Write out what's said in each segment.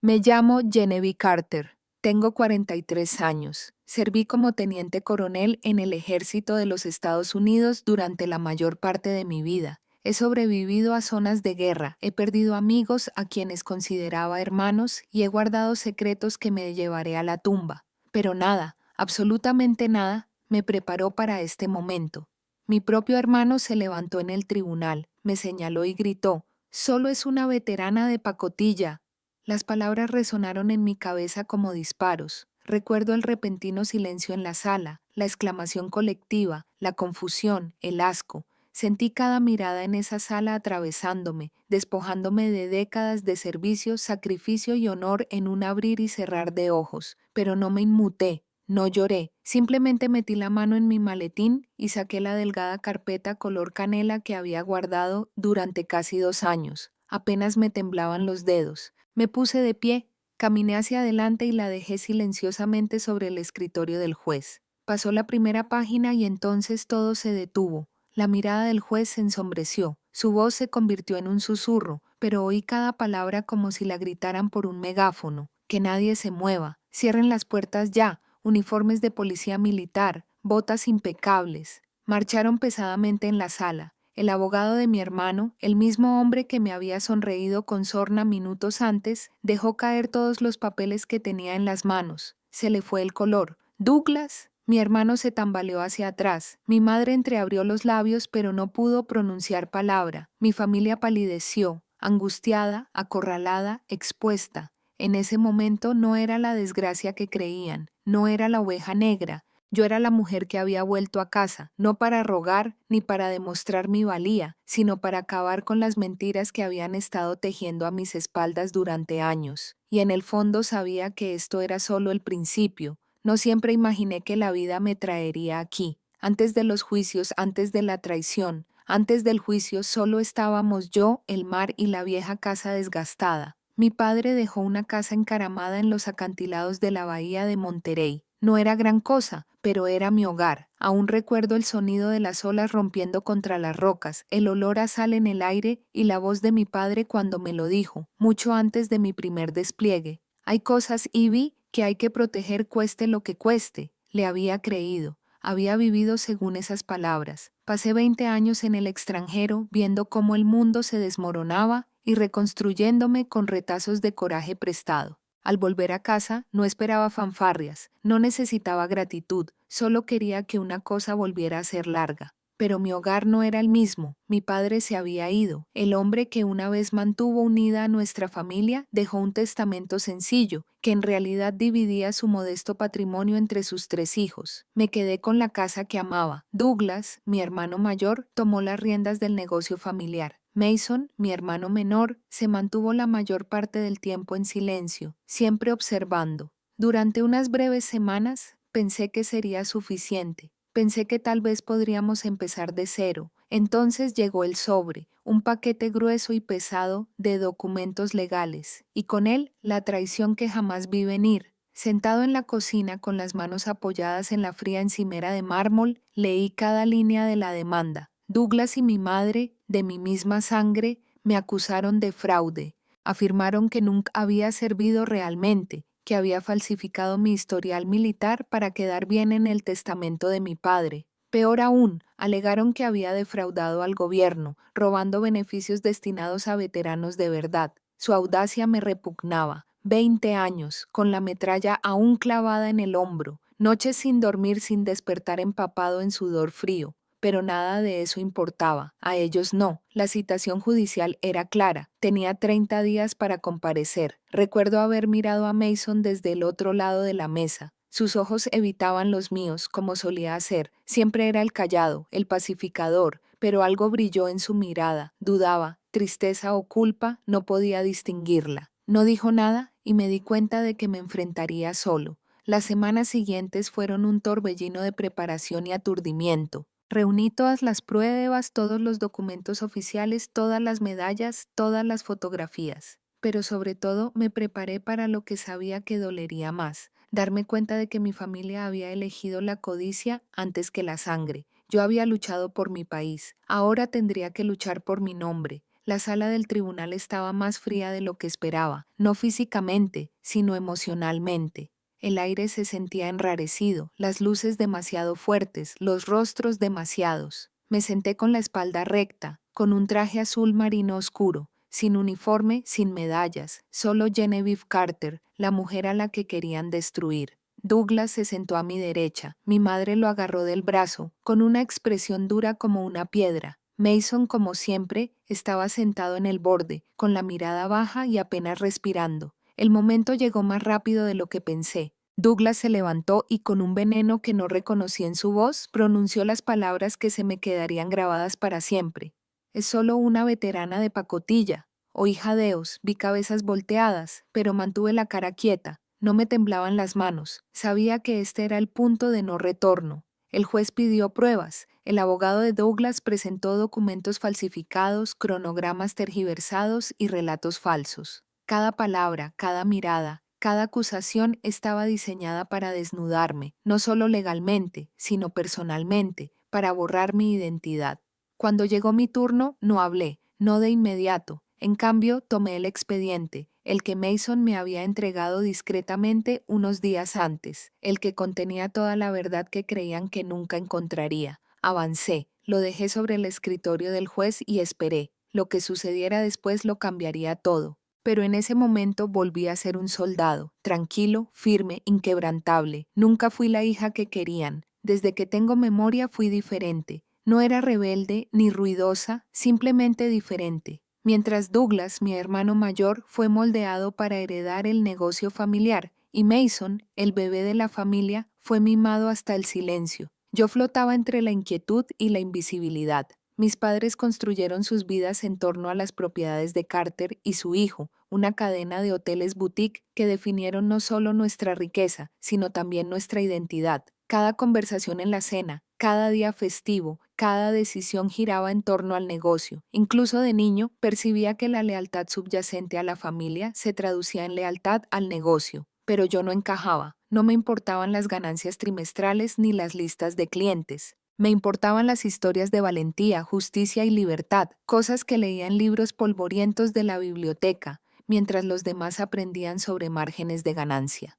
Me llamo Genevieve Carter. Tengo 43 años. Serví como teniente coronel en el ejército de los Estados Unidos durante la mayor parte de mi vida. He sobrevivido a zonas de guerra, he perdido amigos a quienes consideraba hermanos y he guardado secretos que me llevaré a la tumba. Pero nada, absolutamente nada, me preparó para este momento. Mi propio hermano se levantó en el tribunal, me señaló y gritó: «Solo es una veterana de pacotilla». Las palabras resonaron en mi cabeza como disparos. Recuerdo el repentino silencio en la sala, la exclamación colectiva, la confusión, el asco. Sentí cada mirada en esa sala atravesándome, despojándome de décadas de servicio, sacrificio y honor en un abrir y cerrar de ojos. Pero no me inmuté, no lloré, simplemente metí la mano en mi maletín y saqué la delgada carpeta color canela que había guardado durante casi 2 años. Apenas me temblaban los dedos. Me puse de pie, caminé hacia adelante y la dejé silenciosamente sobre el escritorio del juez. Pasó la primera página y entonces todo se detuvo. La mirada del juez se ensombreció, su voz se convirtió en un susurro, pero oí cada palabra como si la gritaran por un megáfono. Que nadie se mueva, cierren las puertas ya, uniformes de policía militar, botas impecables. Marcharon pesadamente en la sala. El abogado de mi hermano, el mismo hombre que me había sonreído con sorna minutos antes, dejó caer todos los papeles que tenía en las manos. Se le fue el color. «Douglas». Mi hermano se tambaleó hacia atrás. Mi madre entreabrió los labios, pero no pudo pronunciar palabra. Mi familia palideció, angustiada, acorralada, expuesta. En ese momento no era la desgracia que creían, no era la oveja negra. Yo era la mujer que había vuelto a casa, no para rogar ni para demostrar mi valía, sino para acabar con las mentiras que habían estado tejiendo a mis espaldas durante años. Y en el fondo sabía que esto era solo el principio. No siempre imaginé que la vida me traería aquí. Antes de los juicios, antes de la traición, antes del juicio solo estábamos yo, el mar y la vieja casa desgastada. Mi padre dejó una casa encaramada en los acantilados de la bahía de Monterey. No era gran cosa, pero era mi hogar. Aún recuerdo el sonido de las olas rompiendo contra las rocas, el olor a sal en el aire y la voz de mi padre cuando me lo dijo, mucho antes de mi primer despliegue. Hay cosas, Ivy, que hay que proteger cueste lo que cueste. Le había creído. Había vivido según esas palabras. Pasé 20 años en el extranjero viendo cómo el mundo se desmoronaba y reconstruyéndome con retazos de coraje prestado. Al volver a casa, no esperaba fanfarrias, no necesitaba gratitud, solo quería que una cosa volviera a ser larga. Pero mi hogar no era el mismo, mi padre se había ido. El hombre que una vez mantuvo unida a nuestra familia dejó un testamento sencillo, que en realidad dividía su modesto patrimonio entre sus 3 hijos. Me quedé con la casa que amaba. Douglas, mi hermano mayor, tomó las riendas del negocio familiar. Mason, mi hermano menor, se mantuvo la mayor parte del tiempo en silencio, siempre observando. Durante unas breves semanas pensé que sería suficiente. Pensé que tal vez podríamos empezar de cero. Entonces llegó el sobre, un paquete grueso y pesado de documentos legales, y con él la traición que jamás vi venir. Sentado en la cocina con las manos apoyadas en la fría encimera de mármol, leí cada línea de la demanda. Douglas y mi madre, de mi misma sangre, me acusaron de fraude. Afirmaron que nunca había servido realmente, que había falsificado mi historial militar para quedar bien en el testamento de mi padre. Peor aún, alegaron que había defraudado al gobierno, robando beneficios destinados a veteranos de verdad. Su audacia me repugnaba. 20 años, con la metralla aún clavada en el hombro, noches sin dormir, sin despertar empapado en sudor frío. Pero nada de eso importaba. A ellos no. La citación judicial era clara. Tenía 30 días para comparecer. Recuerdo haber mirado a Mason desde el otro lado de la mesa. Sus ojos evitaban los míos, como solía hacer. Siempre era el callado, el pacificador, pero algo brilló en su mirada. Dudaba, tristeza o culpa, no podía distinguirla. No dijo nada y me di cuenta de que me enfrentaría solo. Las semanas siguientes fueron un torbellino de preparación y aturdimiento. Reuní todas las pruebas, todos los documentos oficiales, todas las medallas, todas las fotografías. Pero sobre todo me preparé para lo que sabía que dolería más, darme cuenta de que mi familia había elegido la codicia antes que la sangre. Yo había luchado por mi país, ahora tendría que luchar por mi nombre. La sala del tribunal estaba más fría de lo que esperaba, no físicamente, sino emocionalmente. El aire se sentía enrarecido, las luces demasiado fuertes, los rostros demasiados. Me senté con la espalda recta, con un traje azul marino oscuro, sin uniforme, sin medallas, solo Genevieve Carter, la mujer a la que querían destruir. Douglas se sentó a mi derecha. Mi madre lo agarró del brazo, con una expresión dura como una piedra. Mason, como siempre, estaba sentado en el borde, con la mirada baja y apenas respirando. El momento llegó más rápido de lo que pensé. Douglas se levantó y con un veneno que no reconocí en su voz, pronunció las palabras que se me quedarían grabadas para siempre. Es solo una veterana de pacotilla. Oí jadeos, vi cabezas volteadas, pero mantuve la cara quieta. No me temblaban las manos. Sabía que este era el punto de no retorno. El juez pidió pruebas. El abogado de Douglas presentó documentos falsificados, cronogramas tergiversados y relatos falsos. Cada palabra, cada mirada, cada acusación estaba diseñada para desnudarme, no solo legalmente, sino personalmente, para borrar mi identidad. Cuando llegó mi turno, no hablé, no de inmediato. En cambio, tomé el expediente, el que Mason me había entregado discretamente unos días antes, el que contenía toda la verdad que creían que nunca encontraría. Avancé, lo dejé sobre el escritorio del juez y esperé. Lo que sucediera después lo cambiaría todo. Pero en ese momento volví a ser un soldado, tranquilo, firme, inquebrantable. Nunca fui la hija que querían. Desde que tengo memoria fui diferente. No era rebelde ni ruidosa, simplemente diferente. Mientras Douglas, mi hermano mayor, fue moldeado para heredar el negocio familiar, y Mason, el bebé de la familia, fue mimado hasta el silencio. Yo flotaba entre la inquietud y la invisibilidad. Mis padres construyeron sus vidas en torno a las propiedades de Carter y su hijo, una cadena de hoteles boutique que definieron no solo nuestra riqueza, sino también nuestra identidad. Cada conversación en la cena, cada día festivo, cada decisión giraba en torno al negocio. Incluso de niño percibía que la lealtad subyacente a la familia se traducía en lealtad al negocio. Pero yo no encajaba. No me importaban las ganancias trimestrales ni las listas de clientes. Me importaban las historias de valentía, justicia y libertad, cosas que leía en libros polvorientos de la biblioteca, mientras los demás aprendían sobre márgenes de ganancia.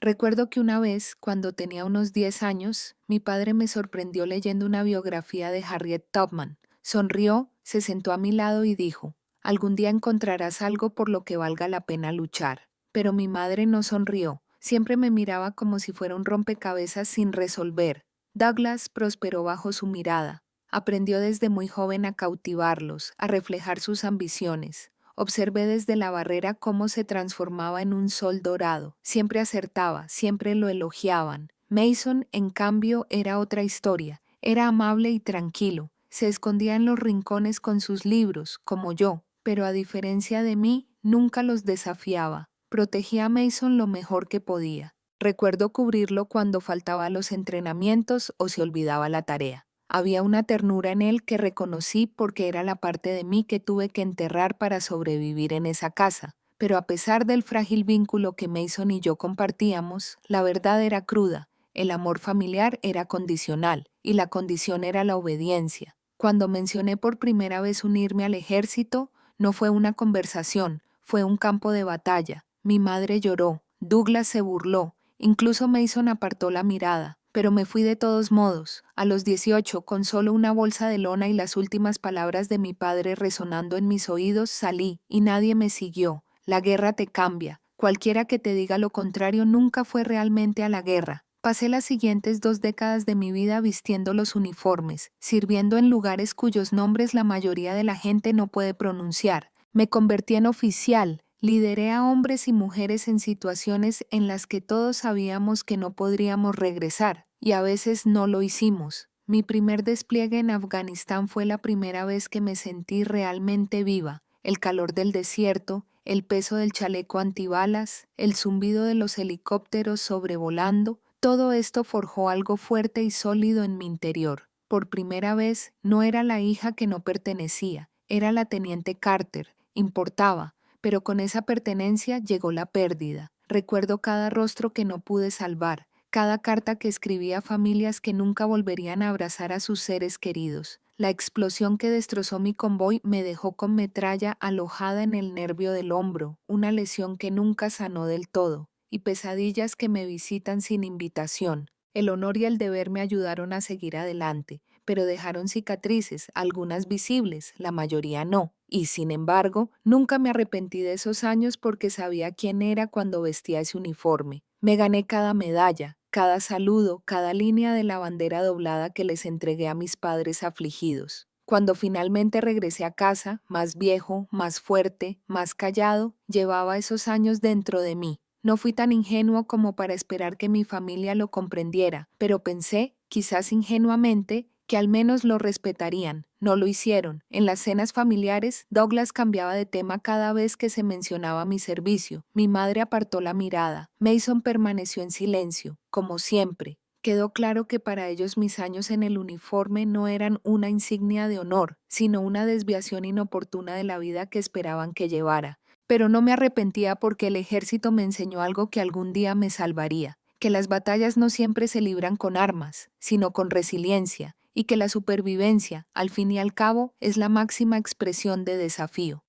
Recuerdo que una vez, cuando tenía unos 10 años, mi padre me sorprendió leyendo una biografía de Harriet Tubman. Sonrió, se sentó a mi lado y dijo, «Algún día encontrarás algo por lo que valga la pena luchar». Pero mi madre no sonrió, siempre me miraba como si fuera un rompecabezas sin resolver. Douglas prosperó bajo su mirada. Aprendió desde muy joven a cautivarlos, a reflejar sus ambiciones. Observé desde la barrera cómo se transformaba en un sol dorado. Siempre acertaba, siempre lo elogiaban. Mason, en cambio, era otra historia. Era amable y tranquilo. Se escondía en los rincones con sus libros, como yo, pero a diferencia de mí, nunca los desafiaba. Protegía a Mason lo mejor que podía. Recuerdo cubrirlo cuando faltaba a los entrenamientos o se olvidaba la tarea. Había una ternura en él que reconocí porque era la parte de mí que tuve que enterrar para sobrevivir en esa casa. Pero a pesar del frágil vínculo que Mason y yo compartíamos, la verdad era cruda. El amor familiar era condicional y la condición era la obediencia. Cuando mencioné por primera vez unirme al ejército, no fue una conversación, fue un campo de batalla. Mi madre lloró, Douglas se burló, incluso Mason apartó la mirada. Pero me fui de todos modos. A los 18, con solo una bolsa de lona y las últimas palabras de mi padre resonando en mis oídos, salí y nadie me siguió. La guerra te cambia. Cualquiera que te diga lo contrario nunca fue realmente a la guerra. Pasé las siguientes 2 décadas de mi vida vistiendo los uniformes, sirviendo en lugares cuyos nombres la mayoría de la gente no puede pronunciar. Me convertí en oficial. Lideré a hombres y mujeres en situaciones en las que todos sabíamos que no podríamos regresar, y a veces no lo hicimos. Mi primer despliegue en Afganistán fue la primera vez que me sentí realmente viva. El calor del desierto, el peso del chaleco antibalas, el zumbido de los helicópteros sobrevolando, todo esto forjó algo fuerte y sólido en mi interior. Por primera vez no era la hija que no pertenecía, era la teniente Carter, importaba. Pero con esa pertenencia llegó la pérdida. Recuerdo cada rostro que no pude salvar, cada carta que escribí a familias que nunca volverían a abrazar a sus seres queridos. La explosión que destrozó mi convoy me dejó con metralla alojada en el nervio del hombro, una lesión que nunca sanó del todo, y pesadillas que me visitan sin invitación. El honor y el deber me ayudaron a seguir adelante, pero dejaron cicatrices, algunas visibles, la mayoría no. Y sin embargo, nunca me arrepentí de esos años porque sabía quién era cuando vestía ese uniforme. Me gané cada medalla, cada saludo, cada línea de la bandera doblada que les entregué a mis padres afligidos. Cuando finalmente regresé a casa, más viejo, más fuerte, más callado, llevaba esos años dentro de mí. No fui tan ingenuo como para esperar que mi familia lo comprendiera, pero pensé, quizás ingenuamente, que al menos lo respetarían. No lo hicieron. En las cenas familiares, Douglas cambiaba de tema cada vez que se mencionaba mi servicio. Mi madre apartó la mirada. Mason permaneció en silencio, como siempre. Quedó claro que para ellos mis años en el uniforme no eran una insignia de honor, sino una desviación inoportuna de la vida que esperaban que llevara. Pero no me arrepentía porque el ejército me enseñó algo que algún día me salvaría, que las batallas no siempre se libran con armas, sino con resiliencia, y que la supervivencia, al fin y al cabo, es la máxima expresión de desafío.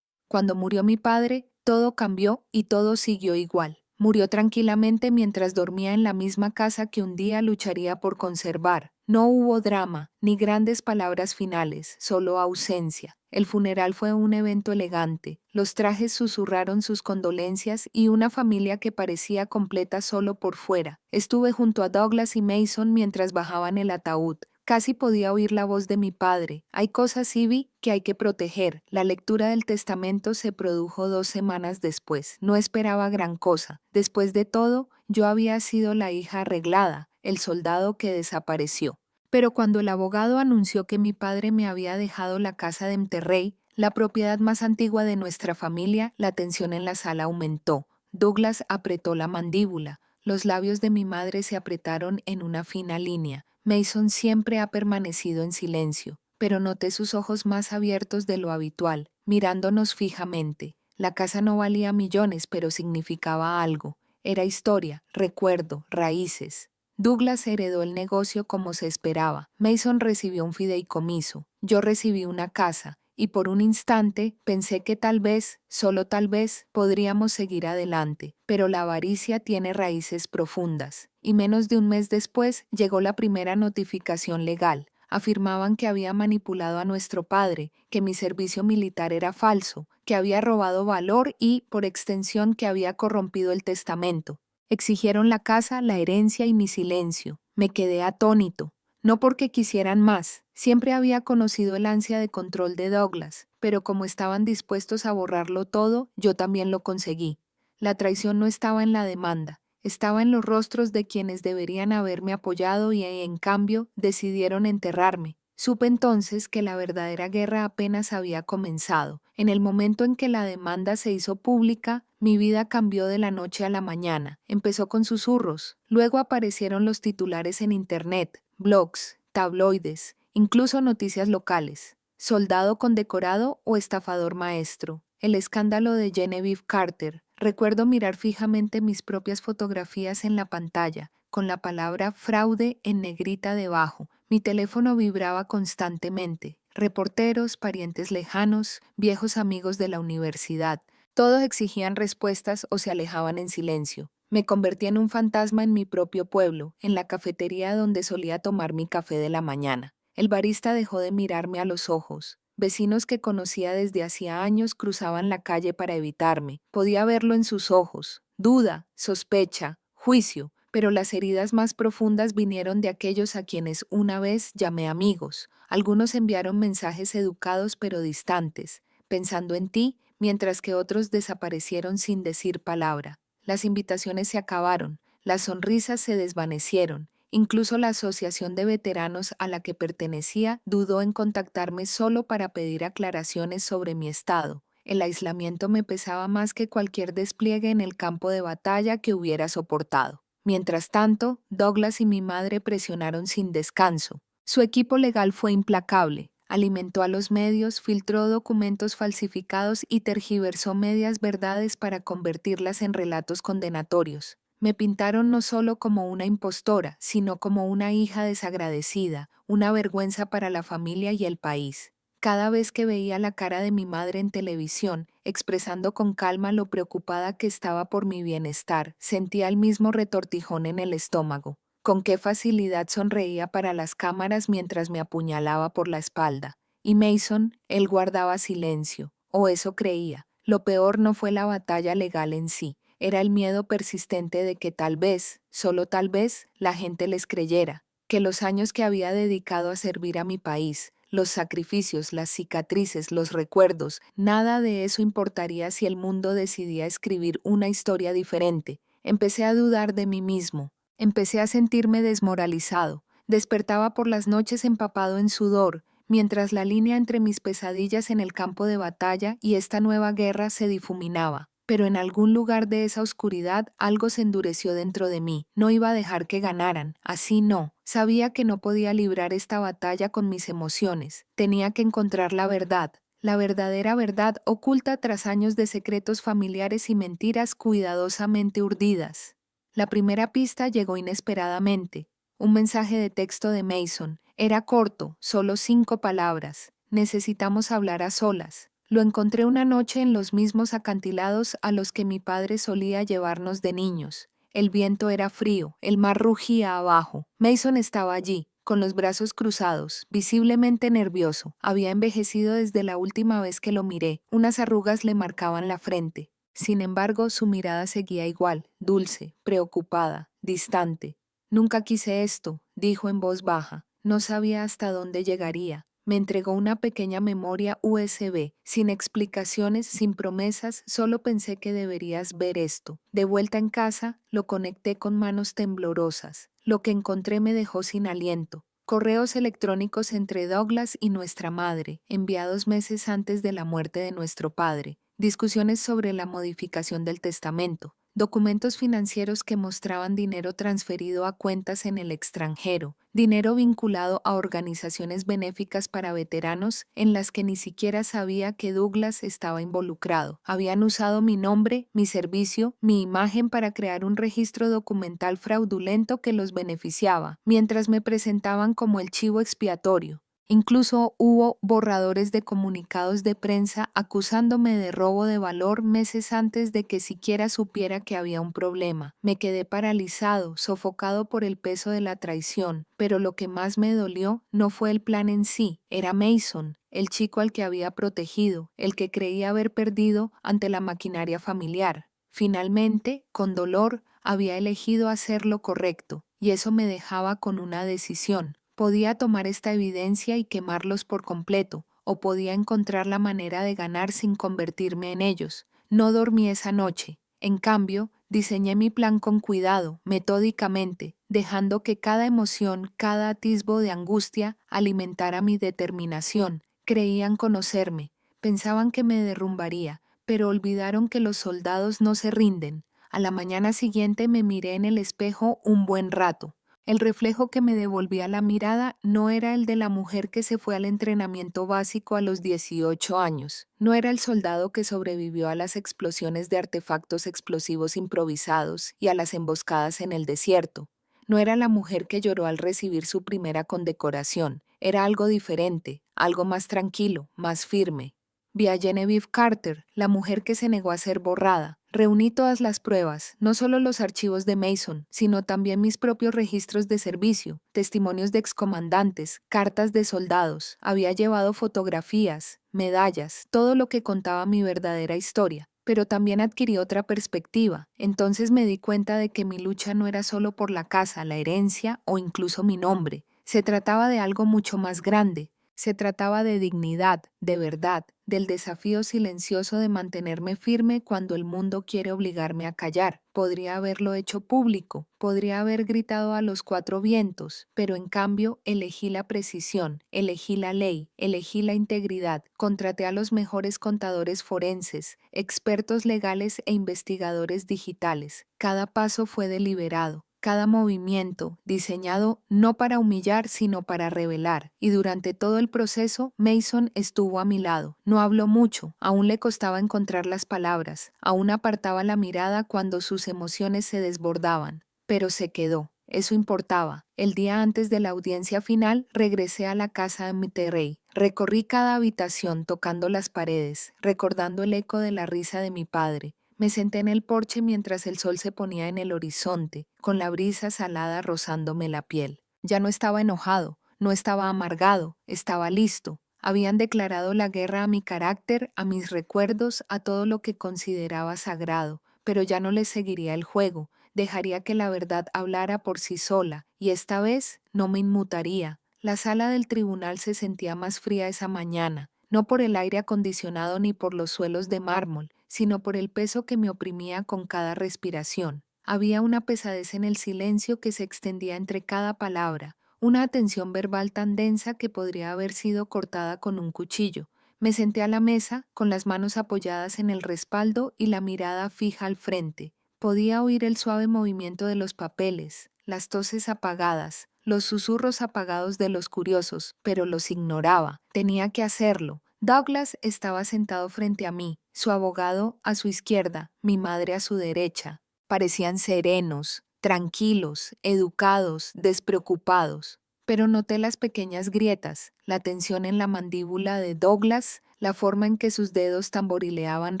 Cuando murió mi padre, todo cambió y todo siguió igual. Murió tranquilamente mientras dormía en la misma casa que un día lucharía por conservar. No hubo drama, ni grandes palabras finales, solo ausencia. El funeral fue un evento elegante. Los trajes susurraron sus condolencias y una familia que parecía completa solo por fuera. Estuve junto a Douglas y Mason mientras bajaban el ataúd. Casi podía oír la voz de mi padre. Hay cosas, Ivy, que hay que proteger. La lectura del testamento se produjo 2 semanas después. No esperaba gran cosa. Después de todo, yo había sido la hija arreglada, el soldado que desapareció. Pero cuando el abogado anunció que mi padre me había dejado la casa de Monterrey, la propiedad más antigua de nuestra familia, la tensión en la sala aumentó. Douglas apretó la mandíbula. Los labios de mi madre se apretaron en una fina línea. Mason siempre ha permanecido en silencio, pero noté sus ojos más abiertos de lo habitual, mirándonos fijamente. La casa no valía millones, pero significaba algo. Era historia, recuerdo, raíces. Douglas heredó el negocio como se esperaba. Mason recibió un fideicomiso. Yo recibí una casa. Y por un instante pensé que tal vez, solo tal vez, podríamos seguir adelante, pero la avaricia tiene raíces profundas. Y menos de un mes después llegó la primera notificación legal. Afirmaban que había manipulado a nuestro padre, que mi servicio militar era falso, que había robado valor y, por extensión, que había corrompido el testamento. Exigieron la casa, la herencia y mi silencio. Me quedé atónito. No porque quisieran más, siempre había conocido el ansia de control de Douglas, pero como estaban dispuestos a borrarlo todo, yo también lo conseguí. La traición no estaba en la demanda, estaba en los rostros de quienes deberían haberme apoyado y en cambio decidieron enterrarme. Supe entonces que la verdadera guerra apenas había comenzado. En el momento en que la demanda se hizo pública, mi vida cambió de la noche a la mañana. Empezó con susurros, luego aparecieron los titulares en internet, blogs, tabloides, incluso noticias locales. Soldado condecorado o estafador maestro. El escándalo de Genevieve Carter. Recuerdo mirar fijamente mis propias fotografías en la pantalla, con la palabra fraude en negrita debajo. Mi teléfono vibraba constantemente. Reporteros, parientes lejanos, viejos amigos de la universidad. Todos exigían respuestas o se alejaban en silencio. Me convertí en un fantasma en mi propio pueblo, en la cafetería donde solía tomar mi café de la mañana. El barista dejó de mirarme a los ojos. Vecinos que conocía desde hacía años cruzaban la calle para evitarme. Podía verlo en sus ojos. Duda, sospecha, juicio. Pero las heridas más profundas vinieron de aquellos a quienes una vez llamé amigos. Algunos enviaron mensajes educados pero distantes, pensando en ti, mientras que otros desaparecieron sin decir palabra. Las invitaciones se acabaron, las sonrisas se desvanecieron. Incluso la asociación de veteranos a la que pertenecía dudó en contactarme solo para pedir aclaraciones sobre mi estado. El aislamiento me pesaba más que cualquier despliegue en el campo de batalla que hubiera soportado. Mientras tanto, Douglas y mi madre presionaron sin descanso. Su equipo legal fue implacable. Alimentó a los medios, filtró documentos falsificados y tergiversó medias verdades para convertirlas en relatos condenatorios. Me pintaron no solo como una impostora, sino como una hija desagradecida, una vergüenza para la familia y el país. Cada vez que veía la cara de mi madre en televisión, expresando con calma lo preocupada que estaba por mi bienestar, sentía el mismo retortijón en el estómago. Con qué facilidad sonreía para las cámaras mientras me apuñalaba por la espalda. Y Mason, él guardaba silencio, o eso creía. Lo peor no fue la batalla legal en sí, era el miedo persistente de que tal vez, solo tal vez, la gente les creyera, que los años que había dedicado a servir a mi país, los sacrificios, las cicatrices, los recuerdos, nada de eso importaría si el mundo decidía escribir una historia diferente. Empecé a dudar de mí mismo, empecé a sentirme desmoralizado, despertaba por las noches empapado en sudor, mientras la línea entre mis pesadillas en el campo de batalla y esta nueva guerra se difuminaba. Pero en algún lugar de esa oscuridad algo se endureció dentro de mí. No iba a dejar que ganaran, así no. Sabía que no podía librar esta batalla con mis emociones. Tenía que encontrar la verdadera verdad oculta tras años de secretos familiares y mentiras cuidadosamente urdidas. La primera pista llegó inesperadamente. Un mensaje de texto de Mason. Era corto, solo 5 palabras. Necesitamos hablar a solas. Lo encontré una noche en los mismos acantilados a los que mi padre solía llevarnos de niños. El viento era frío, el mar rugía abajo. Mason estaba allí, con los brazos cruzados, visiblemente nervioso. Había envejecido desde la última vez que lo miré. Unas arrugas le marcaban la frente. Sin embargo, su mirada seguía igual, dulce, preocupada, distante. Nunca quise esto, dijo en voz baja. No sabía hasta dónde llegaría. Me entregó una pequeña memoria USB, sin explicaciones, sin promesas, solo pensé que deberías ver esto. De vuelta en casa, lo conecté con manos temblorosas. Lo que encontré me dejó sin aliento. Correos electrónicos entre Douglas y nuestra madre, enviados meses antes de la muerte de nuestro padre. Discusiones sobre la modificación del testamento. Documentos financieros que mostraban dinero transferido a cuentas en el extranjero, dinero vinculado a organizaciones benéficas para veteranos en las que ni siquiera sabía que Douglas estaba involucrado. Habían usado mi nombre, mi servicio, mi imagen para crear un registro documental fraudulento que los beneficiaba, mientras me presentaban como el chivo expiatorio. Incluso hubo borradores de comunicados de prensa acusándome de robo de valor meses antes de que siquiera supiera que había un problema. Me quedé paralizado, sofocado por el peso de la traición, pero lo que más me dolió no fue el plan en sí, era Mason, el chico al que había protegido, el que creía haber perdido ante la maquinaria familiar. Finalmente, con dolor, había elegido hacer lo correcto, y eso me dejaba con una decisión. Podía tomar esta evidencia y quemarlos por completo, o podía encontrar la manera de ganar sin convertirme en ellos. No dormí esa noche. En cambio, diseñé mi plan con cuidado, metódicamente, dejando que cada emoción, cada atisbo de angustia alimentara mi determinación. Creían conocerme, pensaban que me derrumbaría, pero olvidaron que los soldados no se rinden. A la mañana siguiente me miré en el espejo un buen rato. El reflejo que me devolvía la mirada no era el de la mujer que se fue al entrenamiento básico a los 18 años. No era el soldado que sobrevivió a las explosiones de artefactos explosivos improvisados y a las emboscadas en el desierto. No era la mujer que lloró al recibir su primera condecoración. Era algo diferente, algo más tranquilo, más firme. Vi a Genevieve Carter, la mujer que se negó a ser borrada. Reuní todas las pruebas, no solo los archivos de Mason, sino también mis propios registros de servicio, testimonios de excomandantes, cartas de soldados. Había llevado fotografías, medallas, todo lo que contaba mi verdadera historia. Pero también adquirí otra perspectiva. Entonces me di cuenta de que mi lucha no era solo por la casa, la herencia o incluso mi nombre. Se trataba de algo mucho más grande. Se trataba de dignidad, de verdad, del desafío silencioso de mantenerme firme cuando el mundo quiere obligarme a callar. Podría haberlo hecho público, podría haber gritado a los 4 vientos, pero en cambio elegí la precisión, elegí la ley, elegí la integridad, contraté a los mejores contadores forenses, expertos legales e investigadores digitales. Cada paso fue deliberado. cada movimiento, diseñado no para humillar, sino para revelar. Y durante todo el proceso, Mason estuvo a mi lado. No habló mucho, aún le costaba encontrar las palabras, aún apartaba la mirada cuando sus emociones se desbordaban. Pero se quedó. Eso importaba. El día antes de la audiencia final, regresé a la casa de Monterrey. Recorrí cada habitación tocando las paredes, recordando el eco de la risa de mi padre. Me senté en el porche mientras el sol se ponía en el horizonte, con la brisa salada rozándome la piel. Ya no estaba enojado, no estaba amargado, estaba listo. Habían declarado la guerra a mi carácter, a mis recuerdos, a todo lo que consideraba sagrado, pero ya no les seguiría el juego. Dejaría que la verdad hablara por sí sola, y esta vez no me inmutaría. La sala del tribunal se sentía más fría esa mañana, no por el aire acondicionado ni por los suelos de mármol, sino por el peso que me oprimía con cada respiración. Había una pesadez en el silencio que se extendía entre cada palabra, una atención verbal tan densa que podría haber sido cortada con un cuchillo. Me senté a la mesa, con las manos apoyadas en el respaldo y la mirada fija al frente. Podía oír el suave movimiento de los papeles, las toses apagadas, los susurros apagados de los curiosos, pero los ignoraba. Tenía que hacerlo. Douglas estaba sentado frente a mí, su abogado a su izquierda, mi madre a su derecha. Parecían serenos, tranquilos, educados, despreocupados. Pero noté las pequeñas grietas, la tensión en la mandíbula de Douglas, la forma en que sus dedos tamborileaban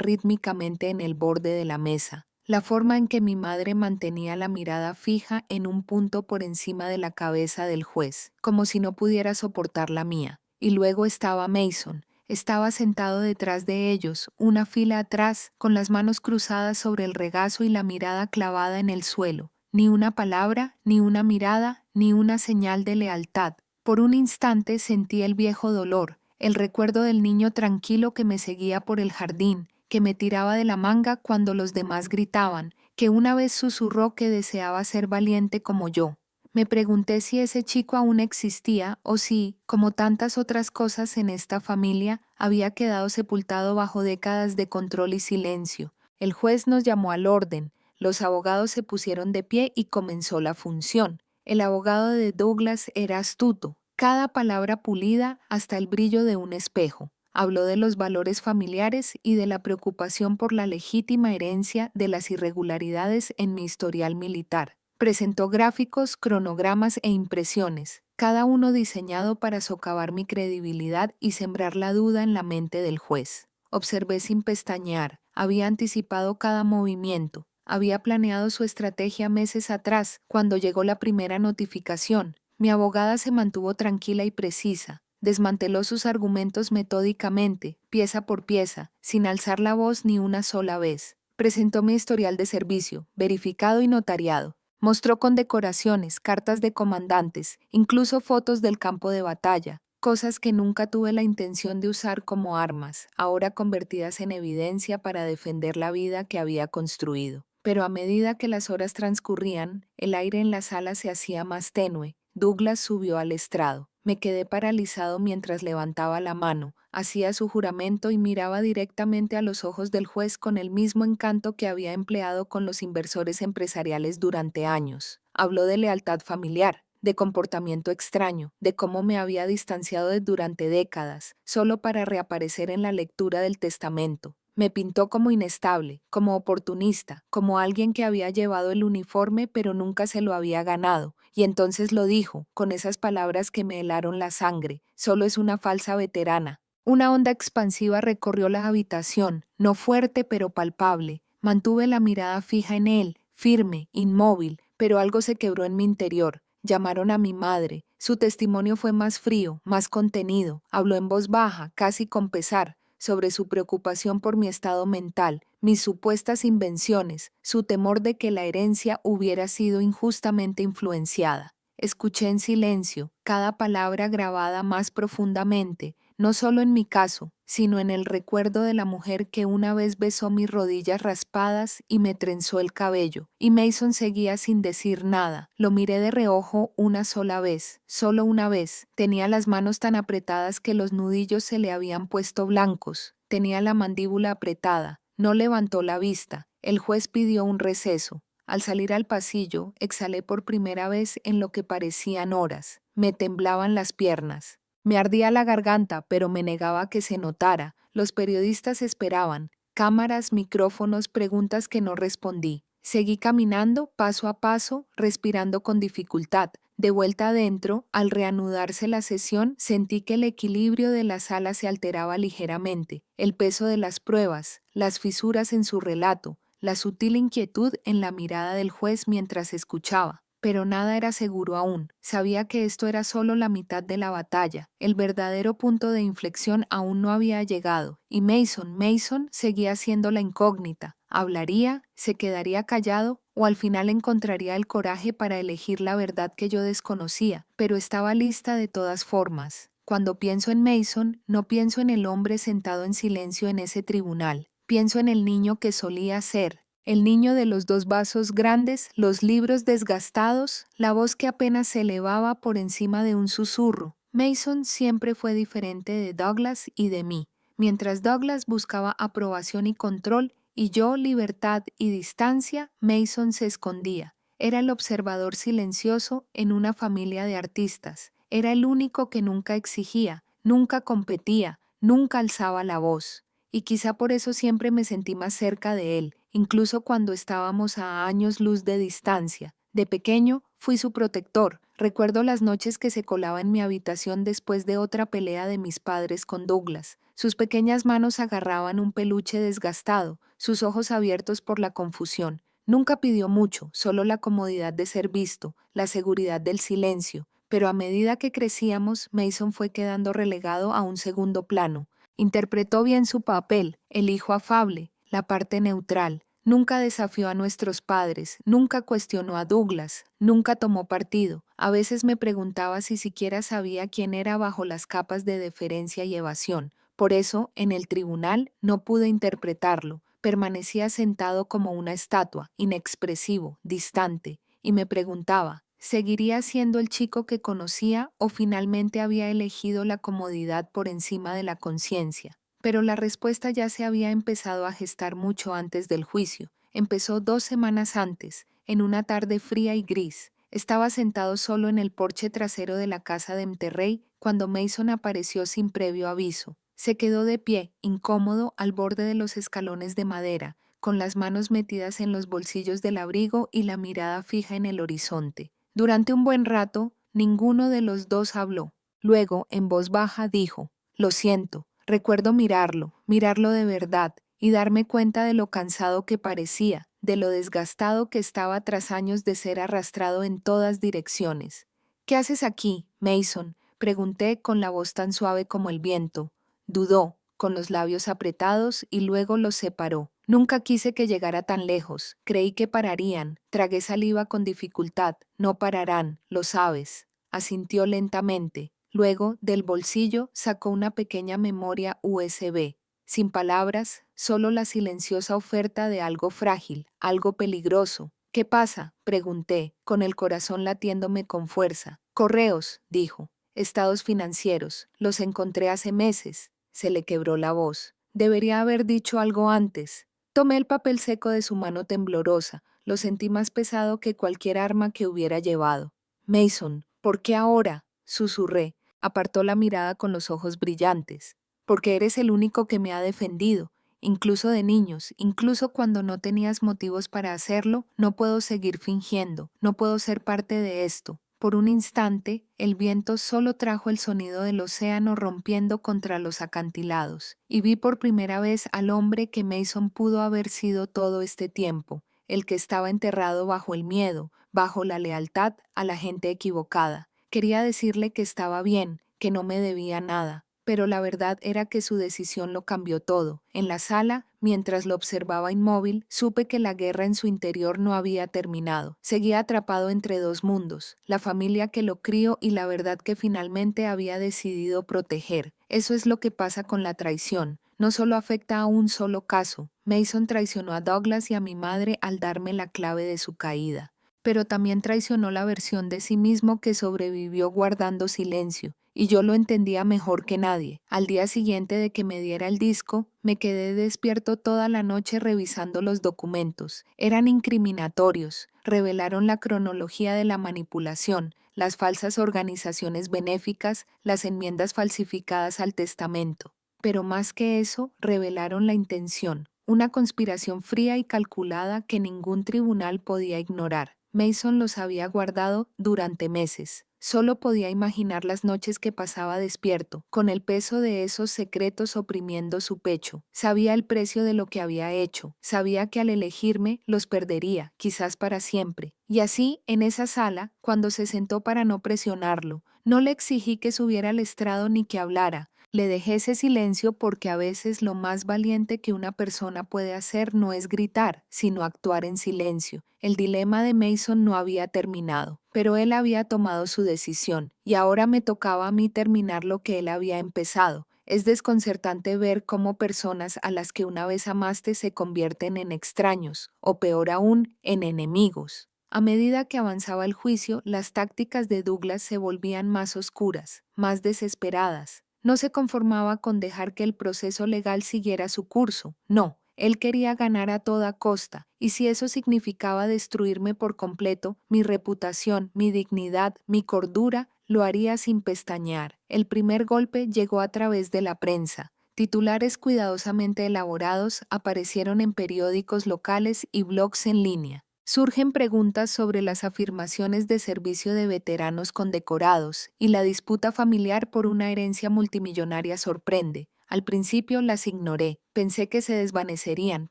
rítmicamente en el borde de la mesa. La forma en que mi madre mantenía la mirada fija en un punto por encima de la cabeza del juez, como si no pudiera soportar la mía. Y luego estaba Mason. Estaba sentado detrás de ellos, una fila atrás, con las manos cruzadas sobre el regazo y la mirada clavada en el suelo. Ni una palabra, ni una mirada, ni una señal de lealtad. Por un instante sentí el viejo dolor, el recuerdo del niño tranquilo que me seguía por el jardín, que me tiraba de la manga cuando los demás gritaban, que una vez susurró que deseaba ser valiente como yo. Me pregunté si ese chico aún existía o si, como tantas otras cosas en esta familia, había quedado sepultado bajo décadas de control y silencio. El juez nos llamó al orden, los abogados se pusieron de pie y comenzó la función. El abogado de Douglas era astuto, cada palabra pulida hasta el brillo de un espejo. Habló de los valores familiares y de la preocupación por la legítima herencia de las irregularidades en mi historial militar. Presentó gráficos, cronogramas e impresiones, cada uno diseñado para socavar mi credibilidad y sembrar la duda en la mente del juez. Observé sin pestañear, había anticipado cada movimiento, había planeado su estrategia meses atrás, cuando llegó la primera notificación. Mi abogada se mantuvo tranquila y precisa. Desmanteló sus argumentos metódicamente, pieza por pieza, sin alzar la voz ni una sola vez. Presentó mi historial de servicio, verificado y notariado. Mostró condecoraciones, cartas de comandantes, incluso fotos del campo de batalla, cosas que nunca tuve la intención de usar como armas, ahora convertidas en evidencia para defender la vida que había construido. Pero a medida que las horas transcurrían, el aire en la sala se hacía más tenue. Douglas subió al estrado. Me quedé paralizado mientras levantaba la mano, hacía su juramento y miraba directamente a los ojos del juez con el mismo encanto que había empleado con los inversores empresariales durante años. Habló de lealtad familiar, de comportamiento extraño, de cómo me había distanciado durante décadas, solo para reaparecer en la lectura del testamento. Me pintó como inestable, como oportunista, como alguien que había llevado el uniforme pero nunca se lo había ganado, y entonces lo dijo, con esas palabras que me helaron la sangre: solo es una falsa veterana. Una onda expansiva recorrió la habitación, no fuerte pero palpable. Mantuve la mirada fija en él, firme, inmóvil, pero algo se quebró en mi interior. Llamaron a mi madre. Su testimonio fue más frío, más contenido. Habló en voz baja, casi con pesar, sobre su preocupación por mi estado mental, mis supuestas invenciones, su temor de que la herencia hubiera sido injustamente influenciada. Escuché en silencio, cada palabra grabada más profundamente, no solo en mi caso, sino en el recuerdo de la mujer que una vez besó mis rodillas raspadas y me trenzó el cabello. Y Mason seguía sin decir nada. Lo miré de reojo una sola vez, solo una vez. Tenía las manos tan apretadas que los nudillos se le habían puesto blancos. Tenía la mandíbula apretada. No levantó la vista. El juez pidió un receso. Al salir al pasillo, exhalé por primera vez en lo que parecían horas. Me temblaban las piernas. Me ardía la garganta, pero me negaba a que se notara. Los periodistas esperaban. Cámaras, micrófonos, preguntas que no respondí. Seguí caminando, paso a paso, respirando con dificultad. De vuelta adentro, al reanudarse la sesión, sentí que el equilibrio de la sala se alteraba ligeramente. El peso de las pruebas, las fisuras en su relato, la sutil inquietud en la mirada del juez mientras escuchaba. Pero nada era seguro aún. Sabía que esto era solo la mitad de la batalla. El verdadero punto de inflexión aún no había llegado. Y Mason seguía siendo la incógnita. ¿Hablaría? ¿Se quedaría callado? ¿O al final encontraría el coraje para elegir la verdad que yo desconocía? Pero estaba lista de todas formas. Cuando pienso en Mason, no pienso en el hombre sentado en silencio en ese tribunal. Pienso en el niño que solía ser. El niño de los 2 vasos grandes, los libros desgastados, la voz que apenas se elevaba por encima de un susurro. Mason siempre fue diferente de Douglas y de mí. Mientras Douglas buscaba aprobación y control, y yo libertad y distancia, Mason se escondía. Era el observador silencioso en una familia de artistas. Era el único que nunca exigía, nunca competía, nunca alzaba la voz. Y quizá por eso siempre me sentí más cerca de él, incluso cuando estábamos a años luz de distancia. De pequeño fui su protector. Recuerdo las noches que se colaba en mi habitación después de otra pelea de mis padres con Douglas. Sus pequeñas manos agarraban un peluche desgastado, sus ojos abiertos por la confusión. Nunca pidió mucho, solo la comodidad de ser visto, la seguridad del silencio. Pero a medida que crecíamos, Mason fue quedando relegado a un segundo plano. Interpretó bien su papel, el hijo afable, la parte neutral. Nunca desafió a nuestros padres, nunca cuestionó a Douglas, nunca tomó partido. A veces me preguntaba si siquiera sabía quién era bajo las capas de deferencia y evasión. Por eso, en el tribunal, no pude interpretarlo. Permanecía sentado como una estatua, inexpresivo, distante, y me preguntaba, ¿seguiría siendo el chico que conocía o finalmente había elegido la comodidad por encima de la conciencia? Pero la respuesta ya se había empezado a gestar mucho antes del juicio. Empezó 2 semanas antes, en una tarde fría y gris. Estaba sentado solo en el porche trasero de la casa de Monterrey cuando Mason apareció sin previo aviso. Se quedó de pie, incómodo, al borde de los escalones de madera, con las manos metidas en los bolsillos del abrigo y la mirada fija en el horizonte. Durante un buen rato, ninguno de los dos habló. Luego, en voz baja, dijo, «Lo siento». Recuerdo mirarlo de verdad, y darme cuenta de lo cansado que parecía, de lo desgastado que estaba tras años de ser arrastrado en todas direcciones. «¿Qué haces aquí, Mason?», pregunté con la voz tan suave como el viento. Dudó, con los labios apretados, y luego los separó. Nunca quise que llegara tan lejos. Creí que pararían. Tragué saliva con dificultad. No pararán, lo sabes. Asintió lentamente. Luego, del bolsillo, sacó una pequeña memoria USB. Sin palabras, solo la silenciosa oferta de algo frágil, algo peligroso. «¿Qué pasa?», pregunté, con el corazón latiéndome con fuerza. «Correos», dijo. «Estados financieros. Los encontré hace meses». Se le quebró la voz. Debería haber dicho algo antes. Tomé el papel seco de su mano temblorosa. Lo sentí más pesado que cualquier arma que hubiera llevado. «Mason, ¿por qué ahora?», susurré. Apartó la mirada con los ojos brillantes. «Porque eres el único que me ha defendido, incluso de niños, incluso cuando no tenías motivos para hacerlo, no puedo seguir fingiendo, no puedo ser parte de esto». Por un instante, el viento solo trajo el sonido del océano rompiendo contra los acantilados, y vi por primera vez al hombre que Mason pudo haber sido todo este tiempo, el que estaba enterrado bajo el miedo, bajo la lealtad a la gente equivocada. Quería decirle que estaba bien, que no me debía nada, pero la verdad era que su decisión lo cambió todo. En la sala, mientras lo observaba inmóvil, supe que la guerra en su interior no había terminado. Seguía atrapado entre 2 mundos, la familia que lo crió y la verdad que finalmente había decidido proteger. Eso es lo que pasa con la traición. No solo afecta a un solo caso. Mason traicionó a Douglas y a mi madre al darme la clave de su caída. Pero también traicionó la versión de sí mismo que sobrevivió guardando silencio, y yo lo entendía mejor que nadie. Al día siguiente de que me diera el disco, me quedé despierto toda la noche revisando los documentos. Eran incriminatorios, revelaron la cronología de la manipulación, las falsas organizaciones benéficas, las enmiendas falsificadas al testamento. Pero más que eso, revelaron la intención, una conspiración fría y calculada que ningún tribunal podía ignorar. Mason los había guardado durante meses. Solo podía imaginar las noches que pasaba despierto, con el peso de esos secretos oprimiendo su pecho. Sabía el precio de lo que había hecho, sabía que al elegirme los perdería, quizás para siempre. Y así, en esa sala, cuando se sentó para no presionarlo, no le exigí que subiera al estrado ni que hablara. Le dejé ese silencio porque a veces lo más valiente que una persona puede hacer no es gritar, sino actuar en silencio. El dilema de Mason no había terminado, pero él había tomado su decisión, y ahora me tocaba a mí terminar lo que él había empezado. Es desconcertante ver cómo personas a las que una vez amaste se convierten en extraños, o peor aún, en enemigos. A medida que avanzaba el juicio, las tácticas de Douglas se volvían más oscuras, más desesperadas. No se conformaba con dejar que el proceso legal siguiera su curso. No, él quería ganar a toda costa, y si eso significaba destruirme por completo, mi reputación, mi dignidad, mi cordura, lo haría sin pestañear. El primer golpe llegó a través de la prensa. Titulares cuidadosamente elaborados aparecieron en periódicos locales y blogs en línea. Surgen preguntas sobre las afirmaciones de servicio de veteranos condecorados y la disputa familiar por una herencia multimillonaria sorprende. Al principio las ignoré, pensé que se desvanecerían,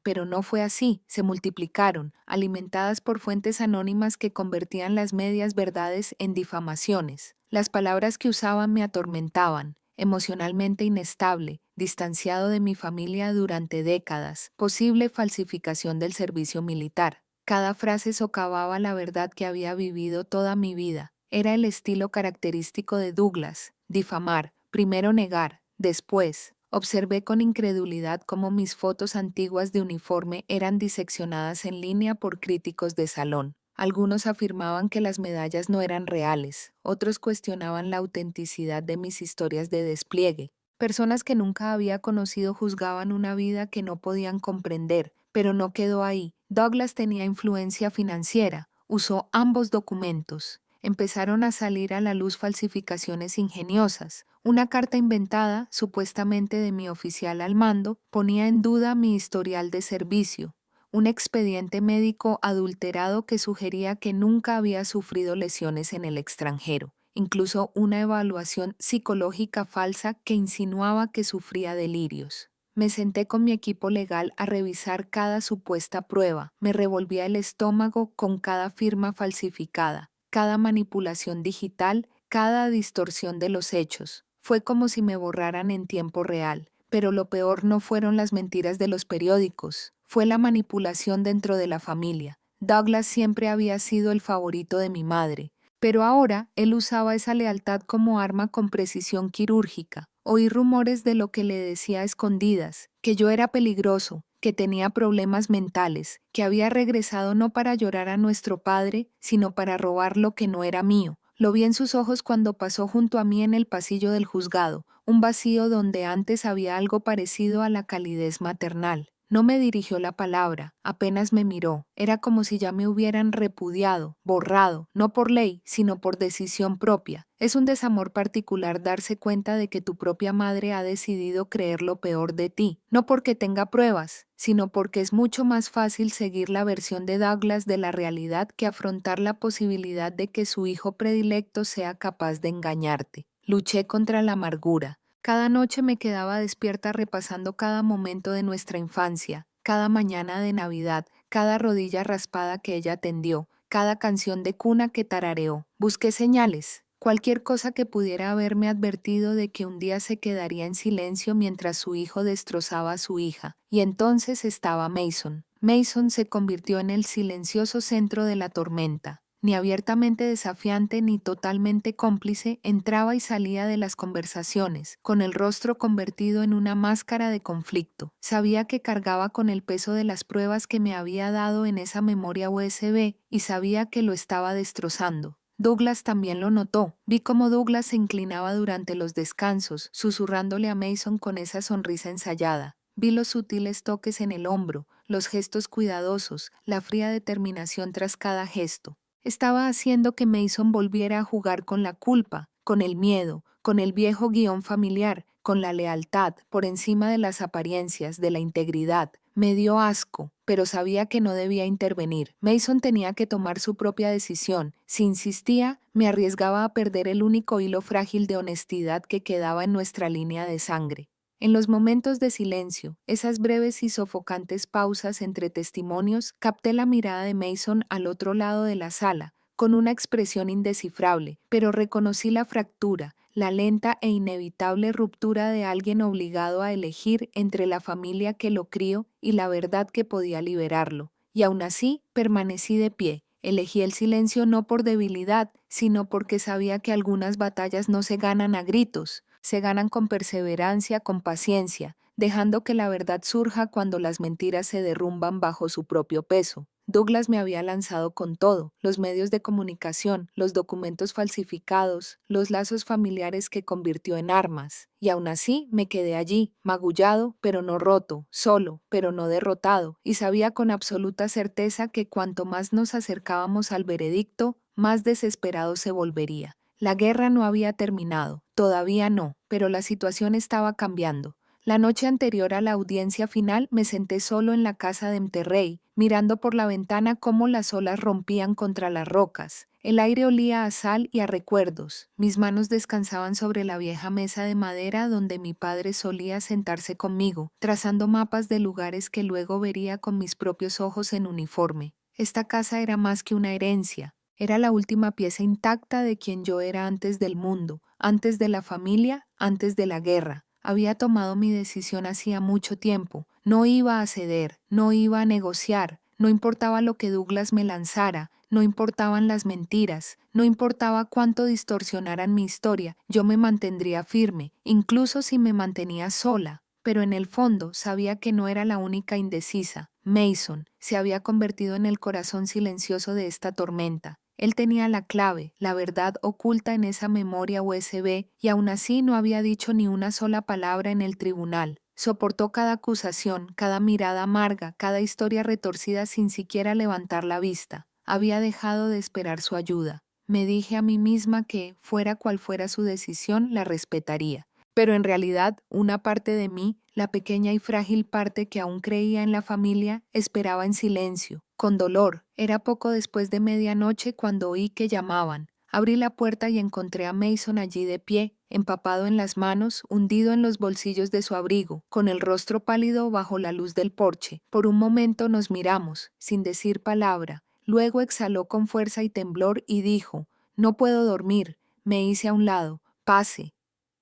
pero no fue así, se multiplicaron, alimentadas por fuentes anónimas que convertían las medias verdades en difamaciones. Las palabras que usaban me atormentaban. Emocionalmente inestable, distanciado de mi familia durante décadas, posible falsificación del servicio militar. Cada frase socavaba la verdad que había vivido toda mi vida. Era el estilo característico de Douglas, difamar, primero negar, después. Observé con incredulidad cómo mis fotos antiguas de uniforme eran diseccionadas en línea por críticos de salón. Algunos afirmaban que las medallas no eran reales, otros cuestionaban la autenticidad de mis historias de despliegue. Personas que nunca había conocido juzgaban una vida que no podían comprender, pero no quedó ahí. Douglas tenía influencia financiera, usó ambos documentos. Empezaron a salir a la luz falsificaciones ingeniosas. Una carta inventada, supuestamente de mi oficial al mando, ponía en duda mi historial de servicio. Un expediente médico adulterado que sugería que nunca había sufrido lesiones en el extranjero. Incluso una evaluación psicológica falsa que insinuaba que sufría delirios. Me senté con mi equipo legal a revisar cada supuesta prueba. Me revolvía el estómago con cada firma falsificada, cada manipulación digital, cada distorsión de los hechos. Fue como si me borraran en tiempo real. Pero lo peor no fueron las mentiras de los periódicos, fue la manipulación dentro de la familia. Douglas siempre había sido el favorito de mi madre, pero ahora él usaba esa lealtad como arma con precisión quirúrgica. Oí rumores de lo que le decía a escondidas, que yo era peligroso, que tenía problemas mentales, que había regresado no para llorar a nuestro padre, sino para robar lo que no era mío. Lo vi en sus ojos cuando pasó junto a mí en el pasillo del juzgado, un vacío donde antes había algo parecido a la calidez maternal. No me dirigió la palabra, apenas me miró. Era como si ya me hubieran repudiado, borrado, no por ley, sino por decisión propia. Es un desamor particular darse cuenta de que tu propia madre ha decidido creer lo peor de ti, no porque tenga pruebas, sino porque es mucho más fácil seguir la versión de Douglas de la realidad que afrontar la posibilidad de que su hijo predilecto sea capaz de engañarte. Luché contra la amargura. Cada noche me quedaba despierta repasando cada momento de nuestra infancia, cada mañana de Navidad, cada rodilla raspada que ella tendió, cada canción de cuna que tarareó. Busqué señales, cualquier cosa que pudiera haberme advertido de que un día se quedaría en silencio mientras su hijo destrozaba a su hija. Y entonces estaba Mason. Mason se convirtió en el silencioso centro de la tormenta. Ni abiertamente desafiante ni totalmente cómplice, entraba y salía de las conversaciones, con el rostro convertido en una máscara de conflicto. Sabía que cargaba con el peso de las pruebas que me había dado en esa memoria USB y sabía que lo estaba destrozando. Douglas también lo notó. Vi cómo Douglas se inclinaba durante los descansos, susurrándole a Mason con esa sonrisa ensayada. Vi los sutiles toques en el hombro, los gestos cuidadosos, la fría determinación tras cada gesto. Estaba haciendo que Mason volviera a jugar con la culpa, con el miedo, con el viejo guión familiar, con la lealtad, por encima de las apariencias, de la integridad. Me dio asco, pero sabía que no debía intervenir. Mason tenía que tomar su propia decisión. Si insistía, me arriesgaba a perder el único hilo frágil de honestidad que quedaba en nuestra línea de sangre. En los momentos de silencio, esas breves y sofocantes pausas entre testimonios, capté la mirada de Mason al otro lado de la sala, con una expresión indescifrable, pero reconocí la fractura, la lenta e inevitable ruptura de alguien obligado a elegir entre la familia que lo crió y la verdad que podía liberarlo. Y aún así, permanecí de pie. Elegí el silencio no por debilidad, sino porque sabía que algunas batallas no se ganan a gritos, se ganan con perseverancia, con paciencia, dejando que la verdad surja cuando las mentiras se derrumban bajo su propio peso. Douglas me había lanzado con todo, los medios de comunicación, los documentos falsificados, los lazos familiares que convirtió en armas. Y aún así me quedé allí, magullado, pero no roto, solo, pero no derrotado, y sabía con absoluta certeza que cuanto más nos acercábamos al veredicto, más desesperado se volvería. La guerra no había terminado, todavía no, pero la situación estaba cambiando. La noche anterior a la audiencia final me senté solo en la casa de Mterrey, mirando por la ventana cómo las olas rompían contra las rocas. El aire olía a sal y a recuerdos. Mis manos descansaban sobre la vieja mesa de madera donde mi padre solía sentarse conmigo, trazando mapas de lugares que luego vería con mis propios ojos en uniforme. Esta casa era más que una herencia. Era la última pieza intacta de quien yo era antes del mundo, antes de la familia, antes de la guerra. Había tomado mi decisión hacía mucho tiempo. No iba a ceder, no iba a negociar, no importaba lo que Douglas me lanzara, no importaban las mentiras, no importaba cuánto distorsionaran mi historia, yo me mantendría firme, incluso si me mantenía sola. Pero en el fondo sabía que no era la única indecisa. Mason se había convertido en el corazón silencioso de esta tormenta. Él tenía la clave, la verdad oculta en esa memoria USB, y aún así no había dicho ni una sola palabra en el tribunal. Soportó cada acusación, cada mirada amarga, cada historia retorcida sin siquiera levantar la vista. Había dejado de esperar su ayuda. Me dije a mí misma que, fuera cual fuera su decisión, la respetaría. Pero en realidad, una parte de mí, la pequeña y frágil parte que aún creía en la familia, esperaba en silencio, con dolor. Era poco después de medianoche cuando oí que llamaban. Abrí la puerta y encontré a Mason allí de pie, empapado en las manos, hundido en los bolsillos de su abrigo, con el rostro pálido bajo la luz del porche. Por un momento nos miramos, sin decir palabra. Luego exhaló con fuerza y temblor y dijo: «No puedo dormir». Me hice a un lado. «Pase».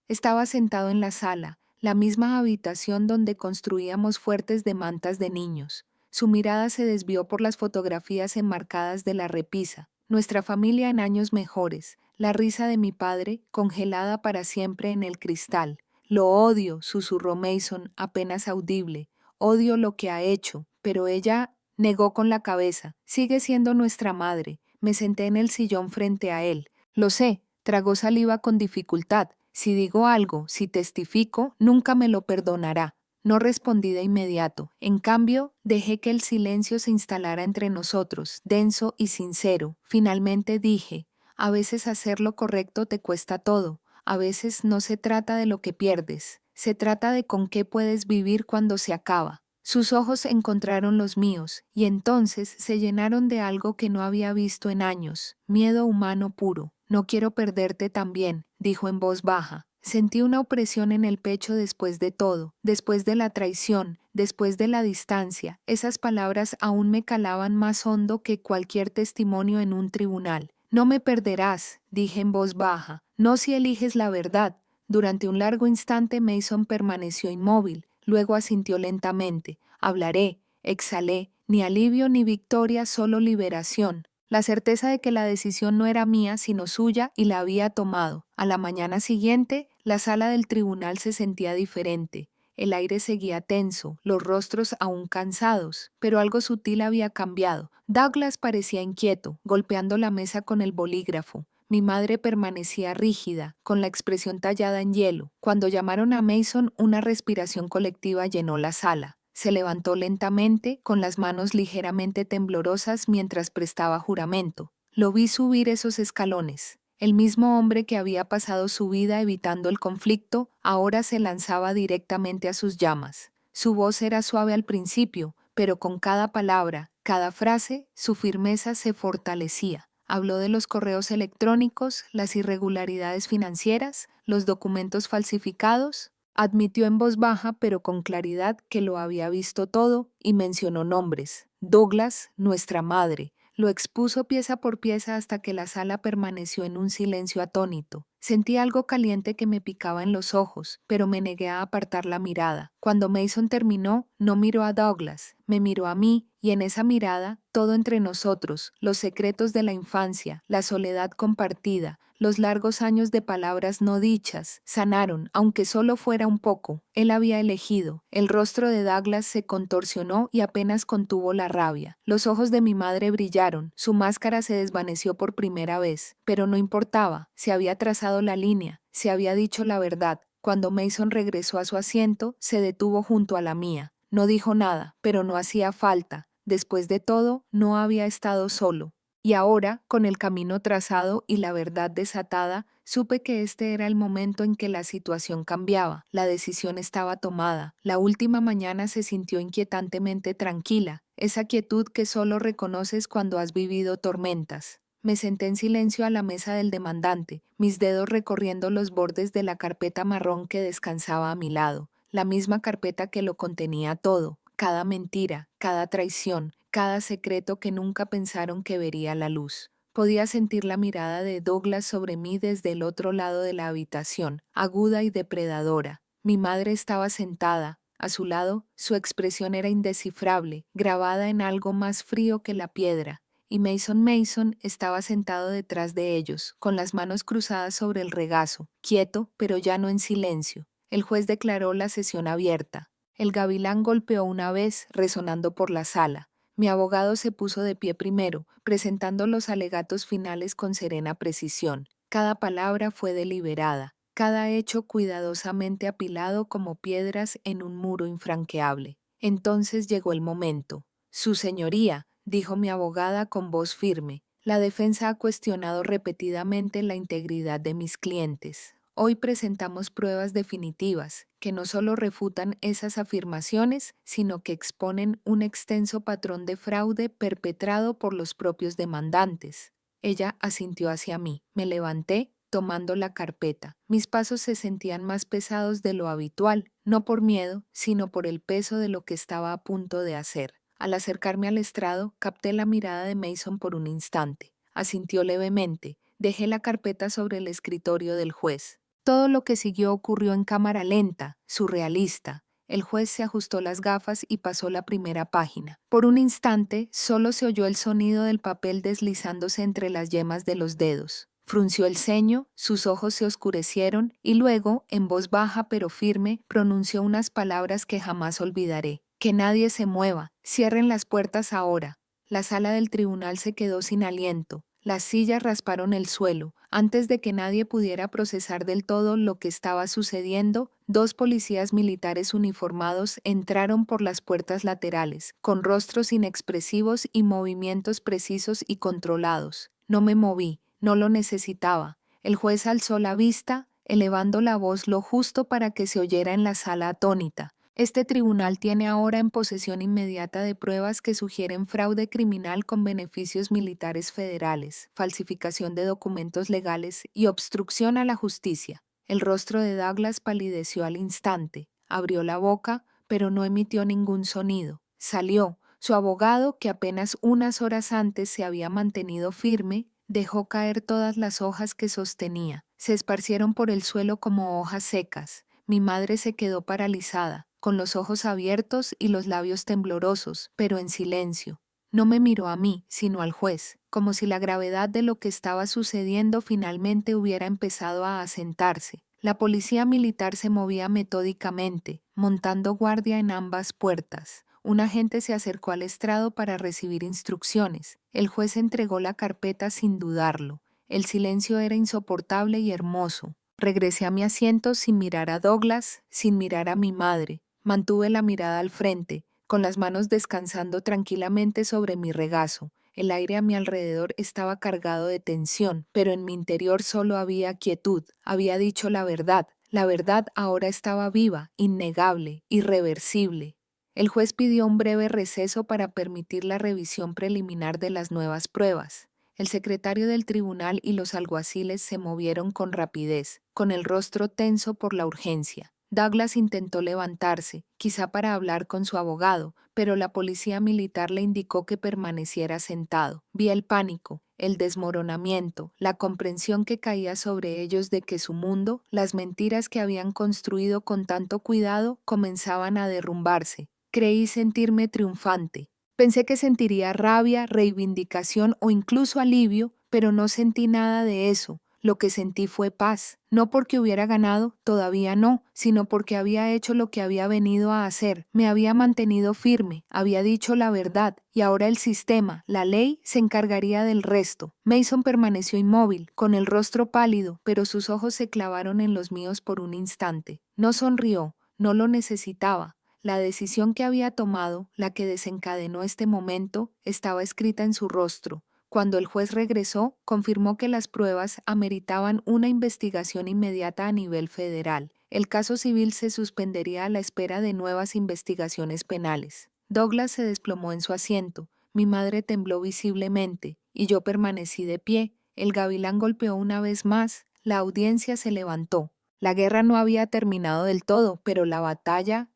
Estaba sentado en la sala, la misma habitación donde construíamos fuertes de mantas de niños. Su mirada se desvió por las fotografías enmarcadas de la repisa, nuestra familia en años mejores, la risa de mi padre congelada para siempre en el cristal. «Lo odio», susurró Mason, apenas audible. «Odio lo que ha hecho», pero ella negó con la cabeza. «Sigue siendo nuestra madre». Me senté en el sillón frente a él. «Lo sé», tragó saliva con dificultad. «Si digo algo, si testifico, nunca me lo perdonará». No respondí de inmediato. En cambio, dejé que el silencio se instalara entre nosotros, denso y sincero. Finalmente dije: «A veces hacer lo correcto te cuesta todo. A veces no se trata de lo que pierdes. Se trata de con qué puedes vivir cuando se acaba». Sus ojos encontraron los míos, y entonces se llenaron de algo que no había visto en años: miedo humano puro. «No quiero perderte también», dijo en voz baja. Sentí una opresión en el pecho después de todo, después de la traición, después de la distancia. Esas palabras aún me calaban más hondo que cualquier testimonio en un tribunal. «No me perderás», dije en voz baja, «no si eliges la verdad». Durante un largo instante Mason permaneció inmóvil, luego asintió lentamente. «Hablaré», exhalé, «ni alivio ni victoria, solo liberación». La certeza de que la decisión no era mía sino suya y la había tomado. A la mañana siguiente, la sala del tribunal se sentía diferente. El aire seguía tenso, los rostros aún cansados, pero algo sutil había cambiado. Douglas parecía inquieto, golpeando la mesa con el bolígrafo. Mi madre permanecía rígida, con la expresión tallada en hielo. Cuando llamaron a Mason, una respiración colectiva llenó la sala. Se levantó lentamente, con las manos ligeramente temblorosas mientras prestaba juramento. Lo vi subir esos escalones. El mismo hombre que había pasado su vida evitando el conflicto, ahora se lanzaba directamente a sus llamas. Su voz era suave al principio, pero con cada palabra, cada frase, su firmeza se fortalecía. Habló de los correos electrónicos, las irregularidades financieras, los documentos falsificados. Admitió en voz baja, pero con claridad, que lo había visto todo y mencionó nombres. Douglas, nuestra madre. Lo expuso pieza por pieza hasta que la sala permaneció en un silencio atónito. Sentí algo caliente que me picaba en los ojos, pero me negué a apartar la mirada. Cuando Mason terminó, no miró a Douglas, me miró a mí, y en esa mirada, todo entre nosotros, los secretos de la infancia, la soledad compartida, los largos años de palabras no dichas, sanaron, aunque solo fuera un poco. Él había elegido. El rostro de Douglas se contorsionó y apenas contuvo la rabia. Los ojos de mi madre brillaron, su máscara se desvaneció por primera vez, pero no importaba, se había trazado la línea, se había dicho la verdad. Cuando Mason regresó a su asiento, se detuvo junto a la mía. No dijo nada, pero no hacía falta. Después de todo, no había estado solo. Y ahora, con el camino trazado y la verdad desatada, supe que este era el momento en que la situación cambiaba. La decisión estaba tomada. La última mañana se sintió inquietantemente tranquila, esa quietud que solo reconoces cuando has vivido tormentas. Me senté en silencio a la mesa del demandante, mis dedos recorriendo los bordes de la carpeta marrón que descansaba a mi lado, la misma carpeta que lo contenía todo, cada mentira, cada traición, cada secreto que nunca pensaron que vería la luz. Podía sentir la mirada de Douglas sobre mí desde el otro lado de la habitación, aguda y depredadora. Mi madre estaba sentada. A su lado, su expresión era indescifrable, grabada en algo más frío que la piedra. Y Mason estaba sentado detrás de ellos, con las manos cruzadas sobre el regazo, quieto, pero ya no en silencio. El juez declaró la sesión abierta. El gavilán golpeó una vez, resonando por la sala. Mi abogado se puso de pie primero, presentando los alegatos finales con serena precisión. Cada palabra fue deliberada, cada hecho cuidadosamente apilado como piedras en un muro infranqueable. Entonces llegó el momento. Su señoría, dijo mi abogada con voz firme, la defensa ha cuestionado repetidamente la integridad de mis clientes. Hoy presentamos pruebas definitivas que no solo refutan esas afirmaciones, sino que exponen un extenso patrón de fraude perpetrado por los propios demandantes. Ella asintió hacia mí. Me levanté, tomando la carpeta. Mis pasos se sentían más pesados de lo habitual, no por miedo, sino por el peso de lo que estaba a punto de hacer. Al acercarme al estrado, capté la mirada de Mason por un instante. Asintió levemente. Dejé la carpeta sobre el escritorio del juez. Todo lo que siguió ocurrió en cámara lenta, surrealista. El juez se ajustó las gafas y pasó la primera página. Por un instante, solo se oyó el sonido del papel deslizándose entre las yemas de los dedos. Frunció el ceño, sus ojos se oscurecieron y luego, en voz baja pero firme, pronunció unas palabras que jamás olvidaré. Que nadie se mueva, cierren las puertas ahora. La sala del tribunal se quedó sin aliento. Las sillas rasparon el suelo. Antes de que nadie pudiera procesar del todo lo que estaba sucediendo, 2 policías militares uniformados entraron por las puertas laterales, con rostros inexpresivos y movimientos precisos y controlados. No me moví, no lo necesitaba. El juez alzó la vista, elevando la voz lo justo para que se oyera en la sala atónita. Este tribunal tiene ahora en posesión inmediata de pruebas que sugieren fraude criminal con beneficios militares federales, falsificación de documentos legales y obstrucción a la justicia. El rostro de Douglas palideció al instante, abrió la boca, pero no emitió ningún sonido. Salió. Su abogado, que apenas unas horas antes se había mantenido firme, dejó caer todas las hojas que sostenía. Se esparcieron por el suelo como hojas secas. Mi madre se quedó paralizada, con los ojos abiertos y los labios temblorosos, pero en silencio. No me miró a mí, sino al juez, como si la gravedad de lo que estaba sucediendo finalmente hubiera empezado a asentarse. La policía militar se movía metódicamente, montando guardia en ambas puertas. Un agente se acercó al estrado para recibir instrucciones. El juez entregó la carpeta sin dudarlo. El silencio era insoportable y hermoso. Regresé a mi asiento sin mirar a Douglas, sin mirar a mi madre. Mantuve la mirada al frente, con las manos descansando tranquilamente sobre mi regazo. El aire a mi alrededor estaba cargado de tensión, pero en mi interior solo había quietud. Había dicho la verdad. La verdad ahora estaba viva, innegable, irreversible. El juez pidió un breve receso para permitir la revisión preliminar de las nuevas pruebas. El secretario del tribunal y los alguaciles se movieron con rapidez, con el rostro tenso por la urgencia. Douglas intentó levantarse, quizá para hablar con su abogado, pero la policía militar le indicó que permaneciera sentado. Vi el pánico, el desmoronamiento, la comprensión que caía sobre ellos de que su mundo, las mentiras que habían construido con tanto cuidado, comenzaban a derrumbarse. Creí sentirme triunfante. Pensé que sentiría rabia, reivindicación o incluso alivio, pero no sentí nada de eso. Lo que sentí fue paz, no porque hubiera ganado, todavía no, sino porque había hecho lo que había venido a hacer, me había mantenido firme, había dicho la verdad, y ahora el sistema, la ley, se encargaría del resto. Mason permaneció inmóvil, con el rostro pálido, pero sus ojos se clavaron en los míos por un instante. No sonrió, no lo necesitaba. La decisión que había tomado, la que desencadenó este momento, estaba escrita en su rostro. Cuando el juez regresó, confirmó que las pruebas ameritaban una investigación inmediata a nivel federal. El caso civil se suspendería a la espera de nuevas investigaciones penales. Douglas se desplomó en su asiento. Mi madre tembló visiblemente, y yo permanecí de pie. El gavilán golpeó una vez más. La audiencia se levantó. La guerra no había terminado del todo, pero la batalla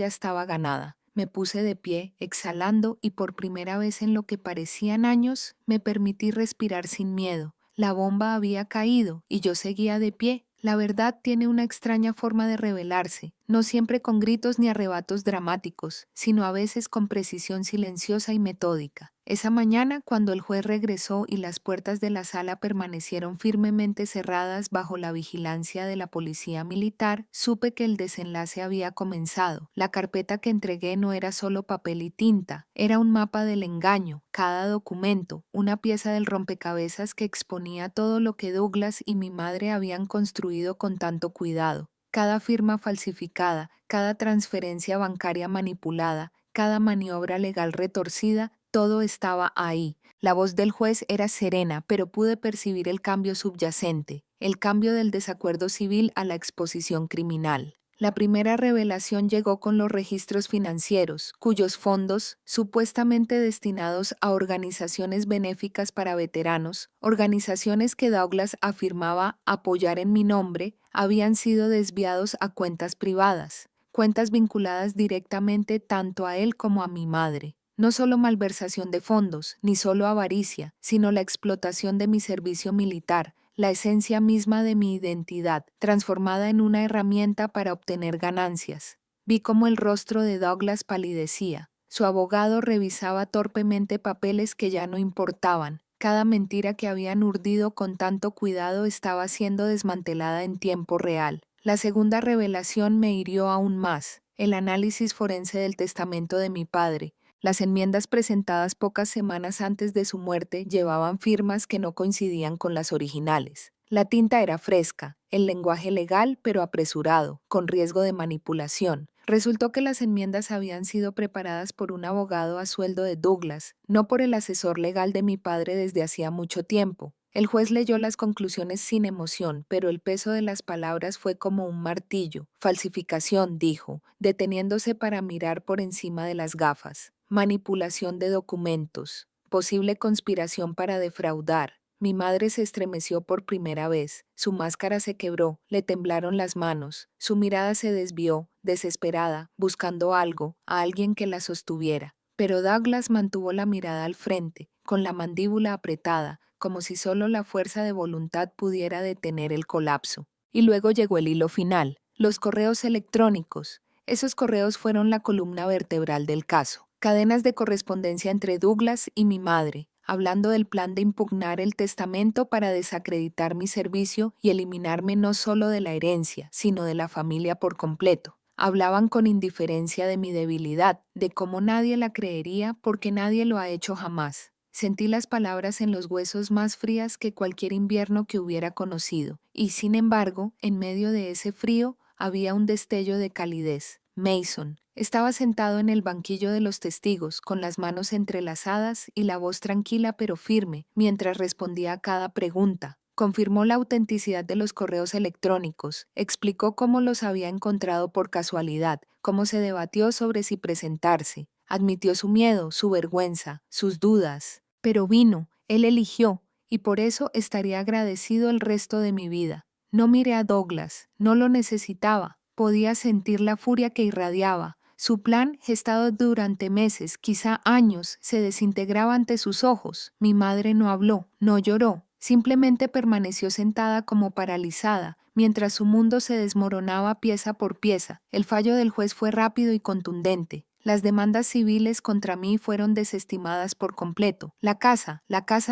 estaba ganada. Me puse de pie, exhalando, y por primera vez en lo que parecían años, me permití respirar sin miedo. La bomba había caído, y yo seguía de pie. La verdad tiene una extraña forma de revelarse, no siempre con gritos ni arrebatos dramáticos, sino a veces con precisión silenciosa y metódica. Esa mañana, cuando el juez regresó y las puertas de la sala permanecieron firmemente cerradas bajo la vigilancia de la policía militar, supe que el desenlace había comenzado. La carpeta que entregué no era solo papel y tinta, era un mapa del engaño, cada documento, una pieza del rompecabezas que exponía todo lo que Douglas y mi madre habían construido con tanto cuidado. Cada firma falsificada, cada transferencia bancaria manipulada, cada maniobra legal retorcida, todo estaba ahí. La voz del juez era serena, pero pude percibir el cambio subyacente, el cambio del desacuerdo civil a la exposición criminal. La primera revelación llegó con los registros financieros, cuyos fondos, supuestamente destinados a organizaciones benéficas para veteranos, organizaciones que Douglas afirmaba apoyar en mi nombre, habían sido desviados a cuentas privadas, cuentas vinculadas directamente tanto a él como a mi madre. No solo malversación de fondos, ni solo avaricia, sino la explotación de mi servicio militar, la esencia misma de mi identidad, transformada en una herramienta para obtener ganancias. Vi cómo el rostro de Douglas palidecía. Su abogado revisaba torpemente papeles que ya no importaban. Cada mentira que habían urdido con tanto cuidado estaba siendo desmantelada en tiempo real. La segunda revelación me hirió aún más. El análisis forense del testamento de mi padre. Las enmiendas presentadas pocas semanas antes de su muerte llevaban firmas que no coincidían con las originales. La tinta era fresca, el lenguaje legal pero apresurado, con riesgo de manipulación. Resultó que las enmiendas habían sido preparadas por un abogado a sueldo de Douglas, no por el asesor legal de mi padre desde hacía mucho tiempo. El juez leyó las conclusiones sin emoción, pero el peso de las palabras fue como un martillo. Falsificación, dijo, deteniéndose para mirar por encima de las gafas. Manipulación de documentos. Posible conspiración para defraudar. Mi madre se estremeció por primera vez. Su máscara se quebró, le temblaron las manos. Su mirada se desvió, desesperada, buscando algo, a alguien que la sostuviera. Pero Douglas mantuvo la mirada al frente, con la mandíbula apretada, como si solo la fuerza de voluntad pudiera detener el colapso. Y luego llegó el hilo final, los correos electrónicos. Esos correos fueron la columna vertebral del caso. Cadenas de correspondencia entre Douglas y mi madre, hablando del plan de impugnar el testamento para desacreditar mi servicio y eliminarme no solo de la herencia, sino de la familia por completo. Hablaban con indiferencia de mi debilidad, de cómo nadie la creería porque nadie lo ha hecho jamás. Sentí las palabras en los huesos más frías que cualquier invierno que hubiera conocido, y sin embargo, en medio de ese frío, había un destello de calidez. Mason estaba sentado en el banquillo de los testigos, con las manos entrelazadas y la voz tranquila pero firme, mientras respondía a cada pregunta. Confirmó la autenticidad de los correos electrónicos, explicó cómo los había encontrado por casualidad, cómo se debatió sobre si presentarse, admitió su miedo, su vergüenza, sus dudas. Pero vino, él eligió, y por eso estaría agradecido el resto de mi vida. No miré a Douglas, no lo necesitaba, podía sentir la furia que irradiaba. Su plan, gestado durante meses, quizá años, se desintegraba ante sus ojos. Mi madre no habló, no lloró, simplemente permaneció sentada como paralizada, mientras su mundo se desmoronaba pieza por pieza. El fallo del juez fue rápido y contundente. Las demandas civiles contra mí fueron desestimadas por completo. La casa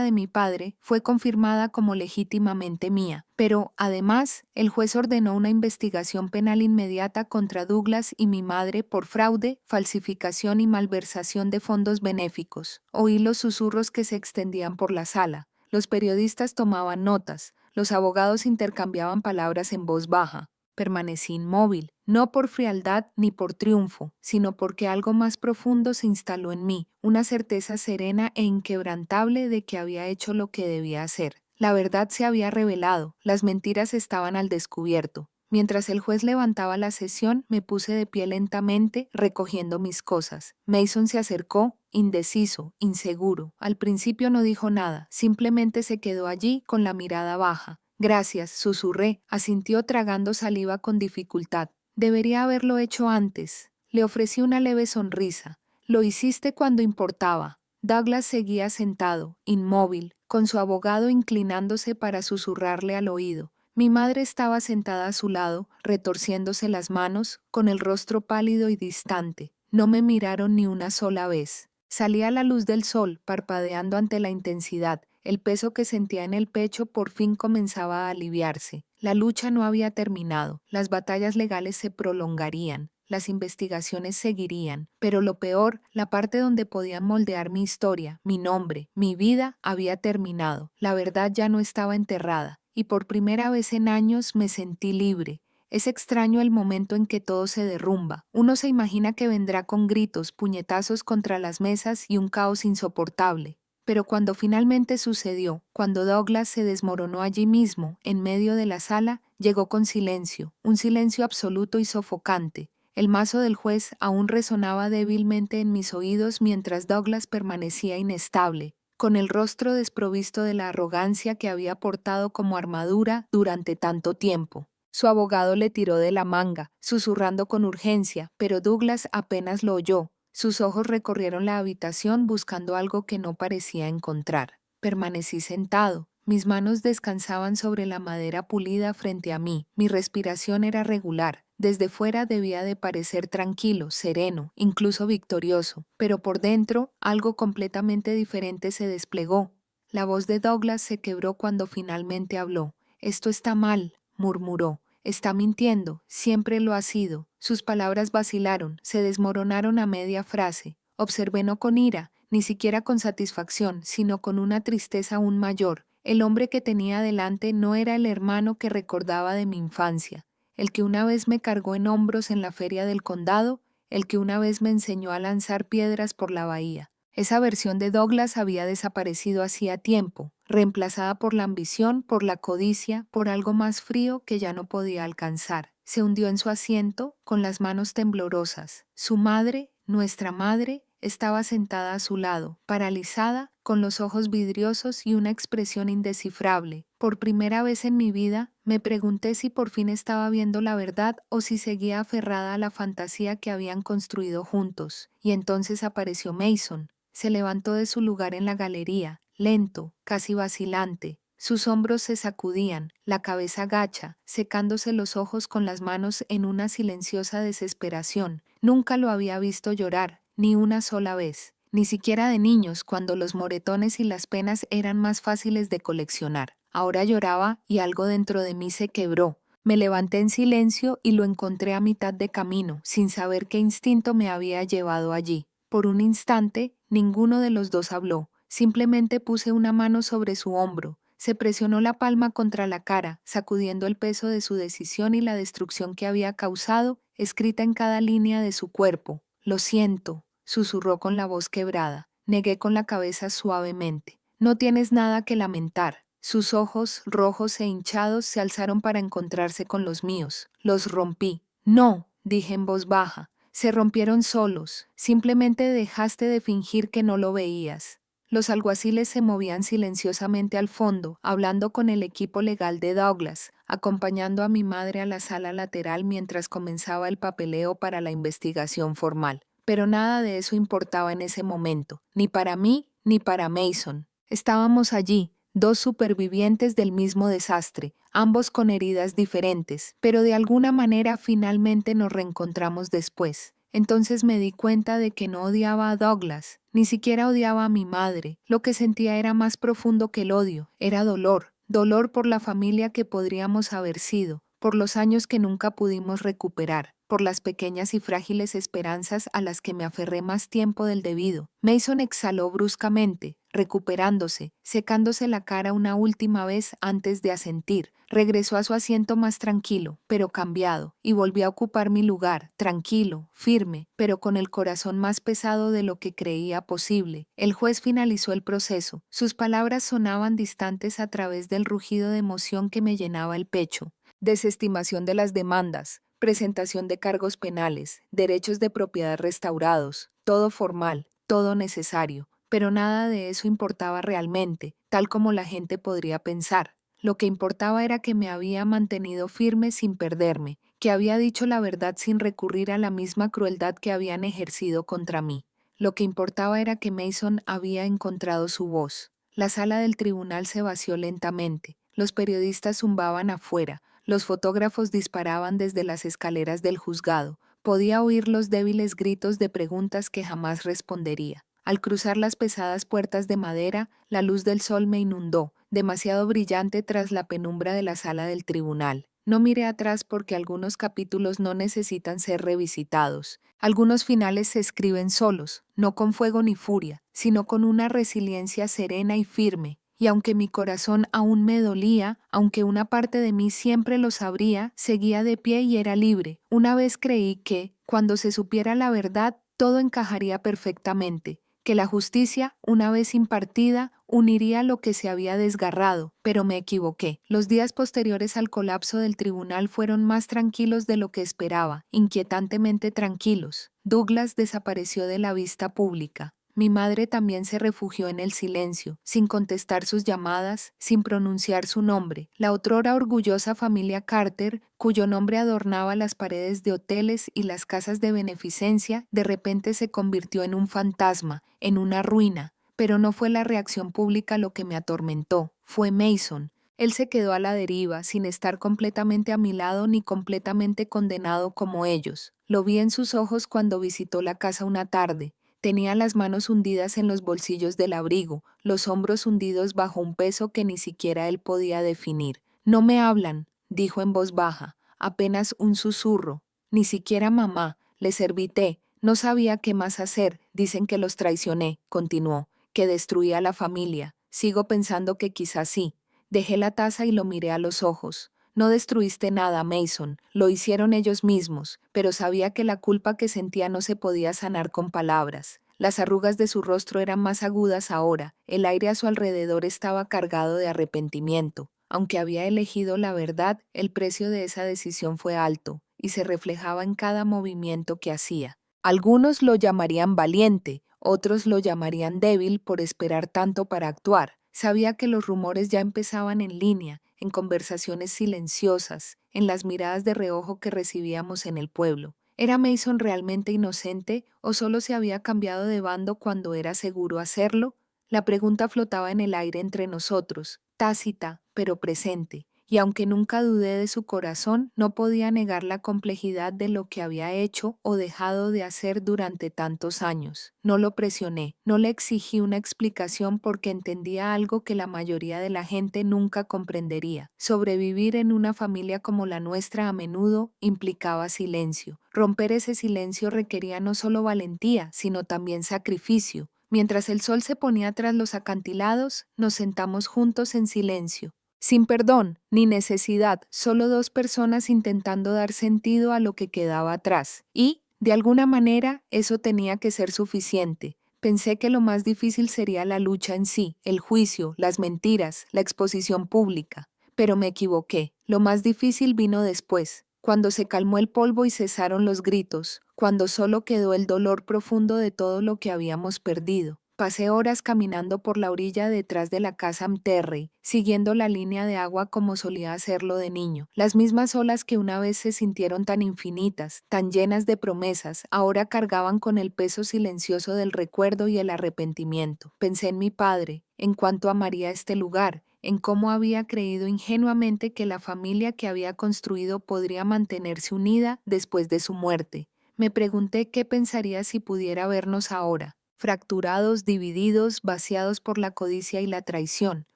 de mi padre, fue confirmada como legítimamente mía. Pero, además, el juez ordenó una investigación penal inmediata contra Douglas y mi madre por fraude, falsificación y malversación de fondos benéficos. Oí los susurros que se extendían por la sala. Los periodistas tomaban notas. Los abogados intercambiaban palabras en voz baja. Permanecí inmóvil, no por frialdad ni por triunfo, sino porque algo más profundo se instaló en mí, una certeza serena e inquebrantable de que había hecho lo que debía hacer. La verdad se había revelado, las mentiras estaban al descubierto. Mientras el juez levantaba la sesión, me puse de pie lentamente, recogiendo mis cosas. Mason se acercó, indeciso, inseguro. Al principio no dijo nada, simplemente se quedó allí con la mirada baja. Gracias, susurré, asintió tragando saliva con dificultad. Debería haberlo hecho antes. Le ofrecí una leve sonrisa. Lo hiciste cuando importaba. Douglas seguía sentado, inmóvil, con su abogado inclinándose para susurrarle al oído. Mi madre estaba sentada a su lado, retorciéndose las manos, con el rostro pálido y distante. No me miraron ni una sola vez. Salía la luz del sol, parpadeando ante la intensidad. El peso que sentía en el pecho por fin comenzaba a aliviarse. La lucha no había terminado. Las batallas legales se prolongarían. Las investigaciones seguirían. Pero lo peor, la parte donde podían moldear mi historia, mi nombre, mi vida, había terminado. La verdad ya no estaba enterrada. Y por primera vez en años me sentí libre. Es extraño el momento en que todo se derrumba. Uno se imagina que vendrá con gritos, puñetazos contra las mesas y un caos insoportable. Pero cuando finalmente sucedió, cuando Douglas se desmoronó allí mismo, en medio de la sala, llegó con silencio, un silencio absoluto y sofocante. El mazo del juez aún resonaba débilmente en mis oídos mientras Douglas permanecía inestable, con el rostro desprovisto de la arrogancia que había portado como armadura durante tanto tiempo. Su abogado le tiró de la manga, susurrando con urgencia, pero Douglas apenas lo oyó. Sus ojos recorrieron la habitación buscando algo que no parecía encontrar. Permanecí sentado. Mis manos descansaban sobre la madera pulida frente a mí. Mi respiración era regular. Desde fuera debía de parecer tranquilo, sereno, incluso victorioso. Pero por dentro, algo completamente diferente se desplegó. La voz de Douglas se quebró cuando finalmente habló. «Esto está mal», murmuró. «Está mintiendo, siempre lo ha sido». Sus palabras vacilaron, se desmoronaron a media frase. Observé no con ira, ni siquiera con satisfacción, sino con una tristeza aún mayor. El hombre que tenía delante no era el hermano que recordaba de mi infancia, el que una vez me cargó en hombros en la feria del condado, el que una vez me enseñó a lanzar piedras por la bahía. Esa versión de Douglas había desaparecido hacía tiempo, reemplazada por la ambición, por la codicia, por algo más frío que ya no podía alcanzar. Se hundió en su asiento, con las manos temblorosas. Su madre, nuestra madre, estaba sentada a su lado, paralizada, con los ojos vidriosos y una expresión indescifrable. Por primera vez en mi vida, me pregunté si por fin estaba viendo la verdad o si seguía aferrada a la fantasía que habían construido juntos. Y entonces apareció Mason. Se levantó de su lugar en la galería, lento, casi vacilante. Sus hombros se sacudían, la cabeza gacha, secándose los ojos con las manos en una silenciosa desesperación. Nunca lo había visto llorar, ni una sola vez. ni siquiera de niños, cuando los moretones y las penas eran más fáciles de coleccionar. Ahora lloraba y algo dentro de mí se quebró. Me levanté en silencio y lo encontré a mitad de camino, sin saber qué instinto me había llevado allí. Por un instante, ninguno de los dos habló. Simplemente puse una mano sobre su hombro. Se presionó la palma contra la cara, sacudiendo el peso de su decisión y la destrucción que había causado, escrita en cada línea de su cuerpo. Lo siento, susurró con la voz quebrada. Negué con la cabeza suavemente. No tienes nada que lamentar. Sus ojos, rojos e hinchados, se alzaron para encontrarse con los míos. Los rompí. No, dije en voz baja. Se rompieron solos. Simplemente dejaste de fingir que no lo veías. Los alguaciles se movían silenciosamente al fondo, hablando con el equipo legal de Douglas, acompañando a mi madre a la sala lateral mientras comenzaba el papeleo para la investigación formal. Pero nada de eso importaba en ese momento, ni para mí ni para Mason. Estábamos allí, dos supervivientes del mismo desastre, ambos con heridas diferentes, pero de alguna manera finalmente nos reencontramos después. Entonces me di cuenta de que no odiaba a Douglas, ni siquiera odiaba a mi madre. Lo que sentía era más profundo que el odio, era dolor, dolor por la familia que podríamos haber sido, por los años que nunca pudimos recuperar, por las pequeñas y frágiles esperanzas a las que me aferré más tiempo del debido. Mason exhaló bruscamente, recuperándose, secándose la cara una última vez antes de asentir. Regresó a su asiento más tranquilo, pero cambiado, y volvió a ocupar mi lugar, tranquilo, firme, pero con el corazón más pesado de lo que creía posible. El juez finalizó el proceso. Sus palabras sonaban distantes a través del rugido de emoción que me llenaba el pecho. Desestimación de las demandas, presentación de cargos penales, derechos de propiedad restaurados, todo formal, todo necesario, pero nada de eso importaba realmente, tal como la gente podría pensar. Lo que importaba era que me había mantenido firme sin perderme, que había dicho la verdad sin recurrir a la misma crueldad que habían ejercido contra mí. Lo que importaba era que Mason había encontrado su voz. La sala del tribunal se vació lentamente. Los periodistas zumbaban afuera. Los fotógrafos disparaban desde las escaleras del juzgado. Podía oír los débiles gritos de preguntas que jamás respondería. Al cruzar las pesadas puertas de madera, la luz del sol me inundó, demasiado brillante tras la penumbra de la sala del tribunal. No miré atrás porque algunos capítulos no necesitan ser revisitados. Algunos finales se escriben solos, no con fuego ni furia, sino con una resiliencia serena y firme. Y aunque mi corazón aún me dolía, aunque una parte de mí siempre lo sabría, seguía de pie y era libre. Una vez creí que, cuando se supiera la verdad, todo encajaría perfectamente, que la justicia, una vez impartida, uniría lo que se había desgarrado, pero me equivoqué. Los días posteriores al colapso del tribunal fueron más tranquilos de lo que esperaba, inquietantemente tranquilos. Douglas desapareció de la vista pública. Mi madre también se refugió en el silencio, sin contestar sus llamadas, sin pronunciar su nombre. La otrora orgullosa familia Carter, cuyo nombre adornaba las paredes de hoteles y las casas de beneficencia, de repente se convirtió en un fantasma, en una ruina. Pero no fue la reacción pública lo que me atormentó, fue Mason. Él se quedó a la deriva, sin estar completamente a mi lado ni completamente condenado como ellos. Lo vi en sus ojos cuando visitó la casa una tarde. Tenía las manos hundidas en los bolsillos del abrigo, los hombros hundidos bajo un peso que ni siquiera él podía definir. No me hablan, dijo en voz baja, apenas un susurro. Ni siquiera mamá, le serví té. No sabía qué más hacer. Dicen que los traicioné, continuó, que destruí a la familia. Sigo pensando que quizás sí. Dejé la taza y lo miré a los ojos. No destruiste nada, Mason, lo hicieron ellos mismos, pero sabía que la culpa que sentía no se podía sanar con palabras. Las arrugas de su rostro eran más agudas ahora, el aire a su alrededor estaba cargado de arrepentimiento. Aunque había elegido la verdad, el precio de esa decisión fue alto, y se reflejaba en cada movimiento que hacía. Algunos lo llamarían valiente, otros lo llamarían débil por esperar tanto para actuar. Sabía que los rumores ya empezaban en línea, en conversaciones silenciosas, en las miradas de reojo que recibíamos en el pueblo. ¿Era Mason realmente inocente o solo se había cambiado de bando cuando era seguro hacerlo? La pregunta flotaba en el aire entre nosotros, tácita, pero presente, y aunque nunca dudé de su corazón, no podía negar la complejidad de lo que había hecho o dejado de hacer durante tantos años. No lo presioné, no le exigí una explicación porque entendía algo que la mayoría de la gente nunca comprendería. Sobrevivir en una familia como la nuestra a menudo implicaba silencio. Romper ese silencio requería no solo valentía, sino también sacrificio. Mientras el sol se ponía tras los acantilados, nos sentamos juntos en silencio. Sin perdón ni necesidad, solo dos personas intentando dar sentido a lo que quedaba atrás. Y, de alguna manera, eso tenía que ser suficiente. Pensé que lo más difícil sería la lucha en sí, el juicio, las mentiras, la exposición pública. Pero me equivoqué. Lo más difícil vino después, cuando se calmó el polvo y cesaron los gritos, cuando solo quedó el dolor profundo de todo lo que habíamos perdido. Pasé horas caminando por la orilla detrás de la casa Terry, siguiendo la línea de agua como solía hacerlo de niño. Las mismas olas que una vez se sintieron tan infinitas, tan llenas de promesas, ahora cargaban con el peso silencioso del recuerdo y el arrepentimiento. Pensé en mi padre, en cuánto amaría este lugar, en cómo había creído ingenuamente que la familia que había construido podría mantenerse unida después de su muerte. Me pregunté qué pensaría si pudiera vernos ahora. Fracturados, divididos, vaciados por la codicia y la traición.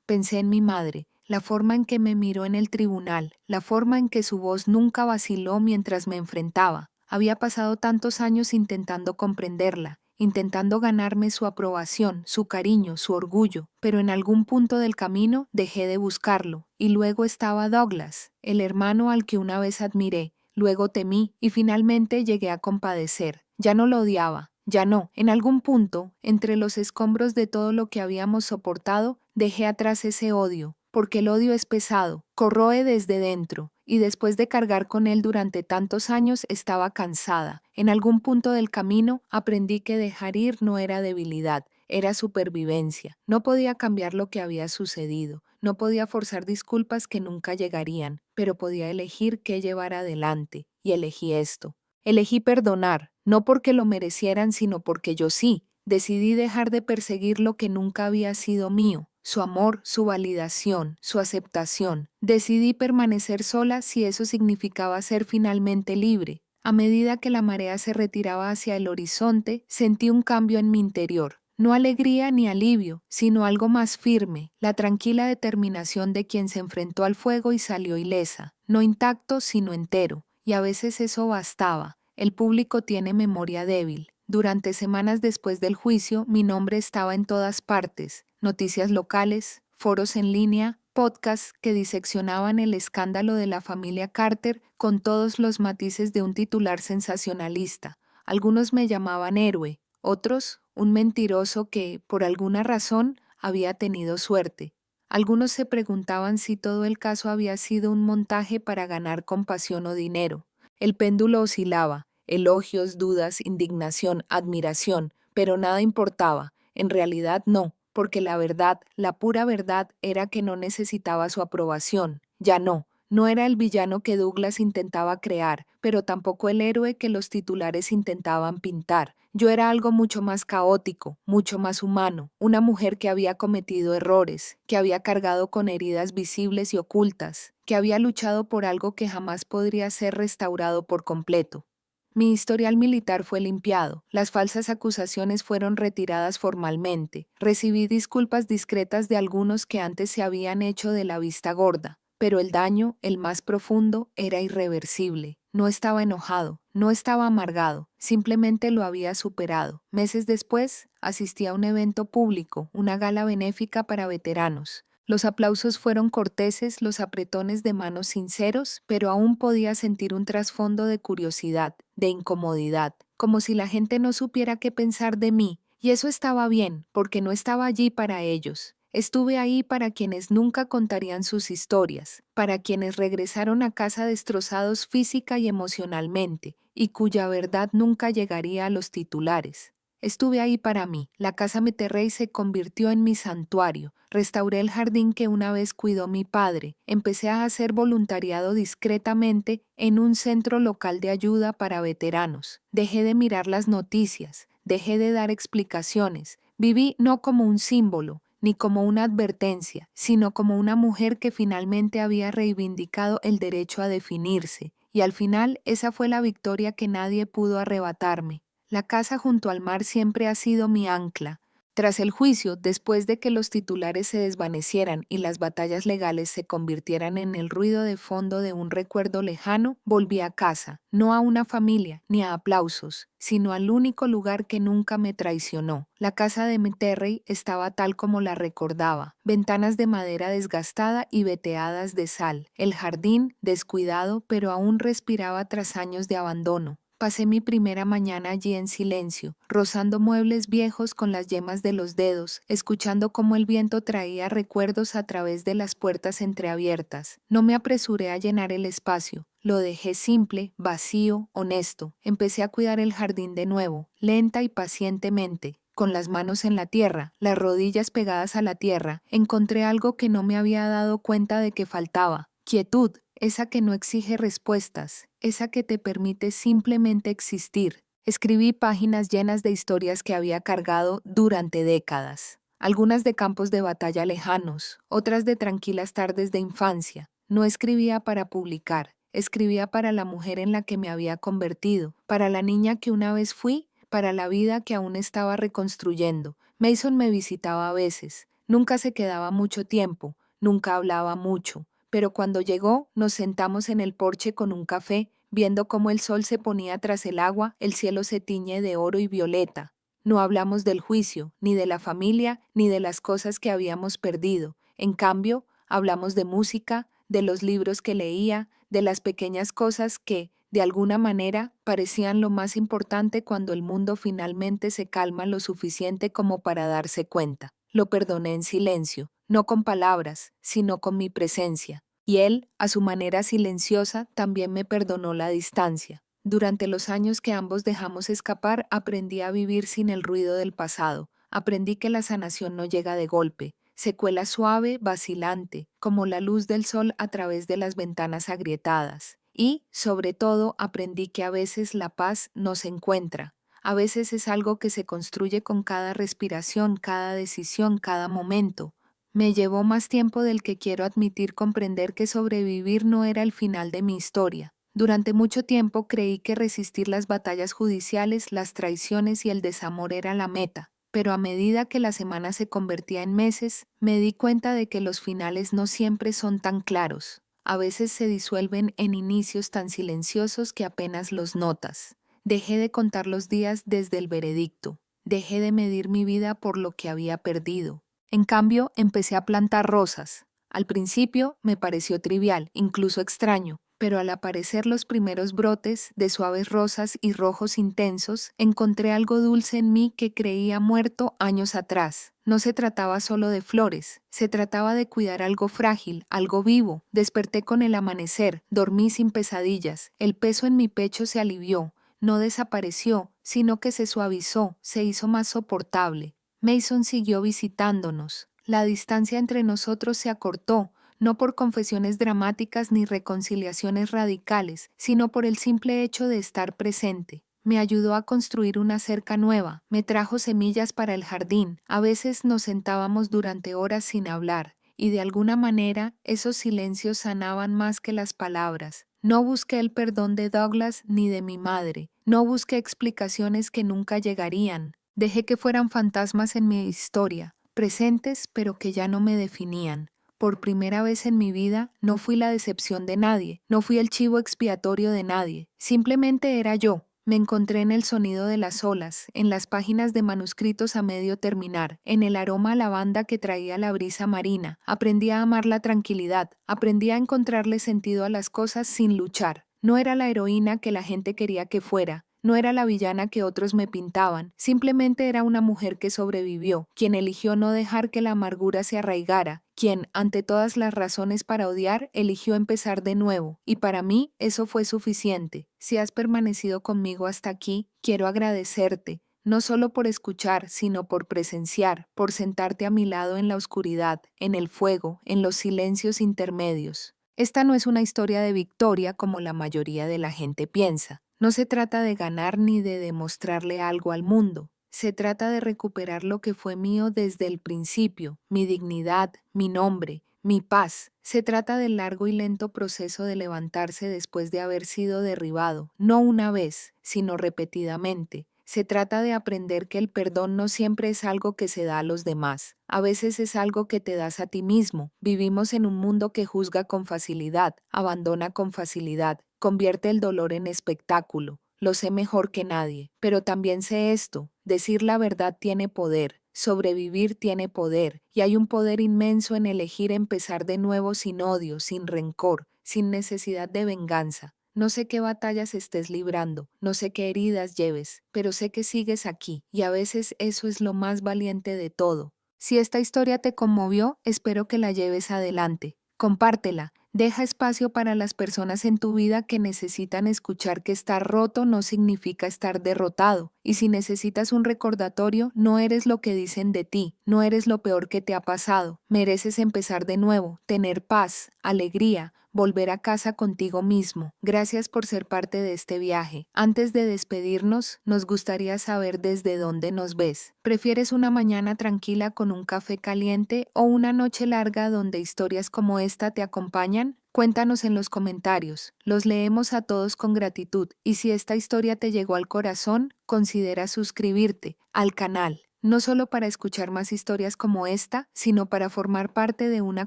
Pensé en mi madre, la forma en que me miró en el tribunal, la forma en que su voz nunca vaciló mientras me enfrentaba. Había pasado tantos años intentando comprenderla, intentando ganarme su aprobación, su cariño, su orgullo, pero en algún punto del camino dejé de buscarlo. Y luego estaba Douglas, el hermano al que una vez admiré, luego temí y finalmente llegué a compadecer. Ya no lo odiaba. Ya no, en algún punto, entre los escombros de todo lo que habíamos soportado, dejé atrás ese odio, porque el odio es pesado, corroe desde dentro, y después de cargar con él durante tantos años estaba cansada. En algún punto del camino aprendí que dejar ir no era debilidad, era supervivencia. No podía cambiar lo que había sucedido, no podía forzar disculpas que nunca llegarían, pero podía elegir qué llevar adelante, y elegí esto. Elegí perdonar, no porque lo merecieran, sino porque yo sí. Decidí dejar de perseguir lo que nunca había sido mío, su amor, su validación, su aceptación. Decidí permanecer sola si eso significaba ser finalmente libre. A medida que la marea se retiraba hacia el horizonte, sentí un cambio en mi interior. No alegría ni alivio, sino algo más firme, la tranquila determinación de quien se enfrentó al fuego y salió ilesa, no intacto, sino entero. Y a veces eso bastaba. El público tiene memoria débil. Durante semanas después del juicio, mi nombre estaba en todas partes. Noticias locales, foros en línea, podcasts que diseccionaban el escándalo de la familia Carter con todos los matices de un titular sensacionalista. Algunos me llamaban héroe, otros un mentiroso que, por alguna razón, había tenido suerte. Algunos se preguntaban si todo el caso había sido un montaje para ganar compasión o dinero. El péndulo oscilaba, elogios, dudas, indignación, admiración, pero nada importaba. En realidad no, porque la verdad, la pura verdad, era que no necesitaba su aprobación. Ya no. No era el villano que Douglas intentaba crear, pero tampoco el héroe que los titulares intentaban pintar. Yo era algo mucho más caótico, mucho más humano, una mujer que había cometido errores, que había cargado con heridas visibles y ocultas, que había luchado por algo que jamás podría ser restaurado por completo. Mi historial militar fue limpiado, las falsas acusaciones fueron retiradas formalmente, recibí disculpas discretas de algunos que antes se habían hecho de la vista gorda. Pero el daño, el más profundo, era irreversible. No estaba enojado, no estaba amargado, simplemente lo había superado. Meses después, asistí a un evento público, una gala benéfica para veteranos. Los aplausos fueron corteses, los apretones de manos sinceros, pero aún podía sentir un trasfondo de curiosidad, de incomodidad, como si la gente no supiera qué pensar de mí. Y eso estaba bien, porque no estaba allí para ellos. Estuve ahí para quienes nunca contarían sus historias, para quienes regresaron a casa destrozados física y emocionalmente, y cuya verdad nunca llegaría a los titulares. Estuve ahí para mí. La casa Meterrey se convirtió en mi santuario. Restauré el jardín que una vez cuidó mi padre. Empecé a hacer voluntariado discretamente en un centro local de ayuda para veteranos. Dejé de mirar las noticias. Dejé de dar explicaciones. Viví no como un símbolo, ni como una advertencia, sino como una mujer que finalmente había reivindicado el derecho a definirse, y al final esa fue la victoria que nadie pudo arrebatarme. La casa junto al mar siempre ha sido mi ancla. Tras el juicio, después de que los titulares se desvanecieran y las batallas legales se convirtieran en el ruido de fondo de un recuerdo lejano, volví a casa, no a una familia ni a aplausos, sino al único lugar que nunca me traicionó. La casa de Terry estaba tal como la recordaba, ventanas de madera desgastada y veteadas de sal, el jardín descuidado pero aún respiraba tras años de abandono. Pasé mi primera mañana allí en silencio, rozando muebles viejos con las yemas de los dedos, escuchando cómo el viento traía recuerdos a través de las puertas entreabiertas. No me apresuré a llenar el espacio. Lo dejé simple, vacío, honesto. Empecé a cuidar el jardín de nuevo, lenta y pacientemente. Con las manos en la tierra, las rodillas pegadas a la tierra, encontré algo que no me había dado cuenta de que faltaba. Quietud, esa que no exige respuestas, esa que te permite simplemente existir. Escribí páginas llenas de historias que había cargado durante décadas. Algunas de campos de batalla lejanos, otras de tranquilas tardes de infancia. No escribía para publicar, escribía para la mujer en la que me había convertido, para la niña que una vez fui, para la vida que aún estaba reconstruyendo. Mason me visitaba a veces. Nunca se quedaba mucho tiempo, nunca hablaba mucho. Pero cuando llegó, nos sentamos en el porche con un café, viendo cómo el sol se ponía tras el agua, el cielo se tiñe de oro y violeta. No hablamos del juicio, ni de la familia, ni de las cosas que habíamos perdido. En cambio, hablamos de música, de los libros que leía, de las pequeñas cosas que, de alguna manera, parecían lo más importante cuando el mundo finalmente se calma lo suficiente como para darse cuenta. Lo perdoné en silencio, no con palabras, sino con mi presencia. Y él, a su manera silenciosa, también me perdonó la distancia. Durante los años que ambos dejamos escapar, aprendí a vivir sin el ruido del pasado. Aprendí que la sanación no llega de golpe. Se cuela suave, vacilante, como la luz del sol a través de las ventanas agrietadas. Y, sobre todo, aprendí que a veces la paz no se encuentra. A veces es algo que se construye con cada respiración, cada decisión, cada momento. Me llevó más tiempo del que quiero admitir comprender que sobrevivir no era el final de mi historia. Durante mucho tiempo creí que resistir las batallas judiciales, las traiciones y el desamor era la meta, pero a medida que la semana se convertía en meses, me di cuenta de que los finales no siempre son tan claros. A veces se disuelven en inicios tan silenciosos que apenas los notas. Dejé de contar los días desde el veredicto. Dejé de medir mi vida por lo que había perdido. En cambio, empecé a plantar rosas. Al principio me pareció trivial, incluso extraño, pero al aparecer los primeros brotes de suaves rosas y rojos intensos, encontré algo dulce en mí que creía muerto años atrás. No se trataba solo de flores, se trataba de cuidar algo frágil, algo vivo. Desperté con el amanecer, dormí sin pesadillas, el peso en mi pecho se alivió, no desapareció, sino que se suavizó, se hizo más soportable. Mason siguió visitándonos. La distancia entre nosotros se acortó, no por confesiones dramáticas ni reconciliaciones radicales, sino por el simple hecho de estar presente. Me ayudó a construir una cerca nueva, me trajo semillas para el jardín. A veces nos sentábamos durante horas sin hablar, y de alguna manera esos silencios sanaban más que las palabras. No busqué el perdón de Douglas ni de mi madre, no busqué explicaciones que nunca llegarían. Dejé que fueran fantasmas en mi historia, presentes pero que ya no me definían. Por primera vez en mi vida no fui la decepción de nadie, no fui el chivo expiatorio de nadie, simplemente era yo. Me encontré en el sonido de las olas, en las páginas de manuscritos a medio terminar, en el aroma a lavanda que traía la brisa marina. Aprendí a amar la tranquilidad, aprendí a encontrarle sentido a las cosas sin luchar. No era la heroína que la gente quería que fuera, no era la villana que otros me pintaban, simplemente era una mujer que sobrevivió, quien eligió no dejar que la amargura se arraigara, quien, ante todas las razones para odiar, eligió empezar de nuevo, y para mí eso fue suficiente. Si has permanecido conmigo hasta aquí, quiero agradecerte, no solo por escuchar, sino por presenciar, por sentarte a mi lado en la oscuridad, en el fuego, en los silencios intermedios. Esta no es una historia de victoria como la mayoría de la gente piensa. No se trata de ganar ni de demostrarle algo al mundo. Se trata de recuperar lo que fue mío desde el principio, mi dignidad, mi nombre, mi paz. Se trata del largo y lento proceso de levantarse después de haber sido derribado, no una vez, sino repetidamente. Se trata de aprender que el perdón no siempre es algo que se da a los demás. A veces es algo que te das a ti mismo. Vivimos en un mundo que juzga con facilidad, abandona con facilidad, convierte el dolor en espectáculo. Lo sé mejor que nadie, pero también sé esto: decir la verdad tiene poder. Sobrevivir tiene poder, y hay un poder inmenso en elegir empezar de nuevo sin odio, sin rencor, sin necesidad de venganza. No sé qué batallas estés librando, no sé qué heridas lleves, pero sé que sigues aquí, y a veces eso es lo más valiente de todo. Si esta historia te conmovió, espero que la lleves adelante. Compártela. Deja espacio para las personas en tu vida que necesitan escuchar que estar roto no significa estar derrotado. Y si necesitas un recordatorio, no eres lo que dicen de ti, no eres lo peor que te ha pasado. Mereces empezar de nuevo, tener paz, alegría, volver a casa contigo mismo. Gracias por ser parte de este viaje. Antes de despedirnos, nos gustaría saber desde dónde nos ves. ¿Prefieres una mañana tranquila con un café caliente o una noche larga donde historias como esta te acompañan? Cuéntanos en los comentarios. Los leemos a todos con gratitud, y si esta historia te llegó al corazón, considera suscribirte al canal. No solo para escuchar más historias como esta, sino para formar parte de una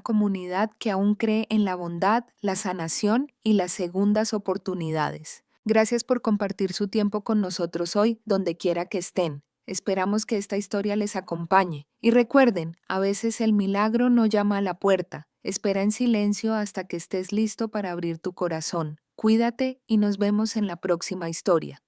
comunidad que aún cree en la bondad, la sanación y las segundas oportunidades. Gracias por compartir su tiempo con nosotros hoy, donde quiera que estén. Esperamos que esta historia les acompañe. Y recuerden, a veces el milagro no llama a la puerta. Espera en silencio hasta que estés listo para abrir tu corazón. Cuídate y nos vemos en la próxima historia.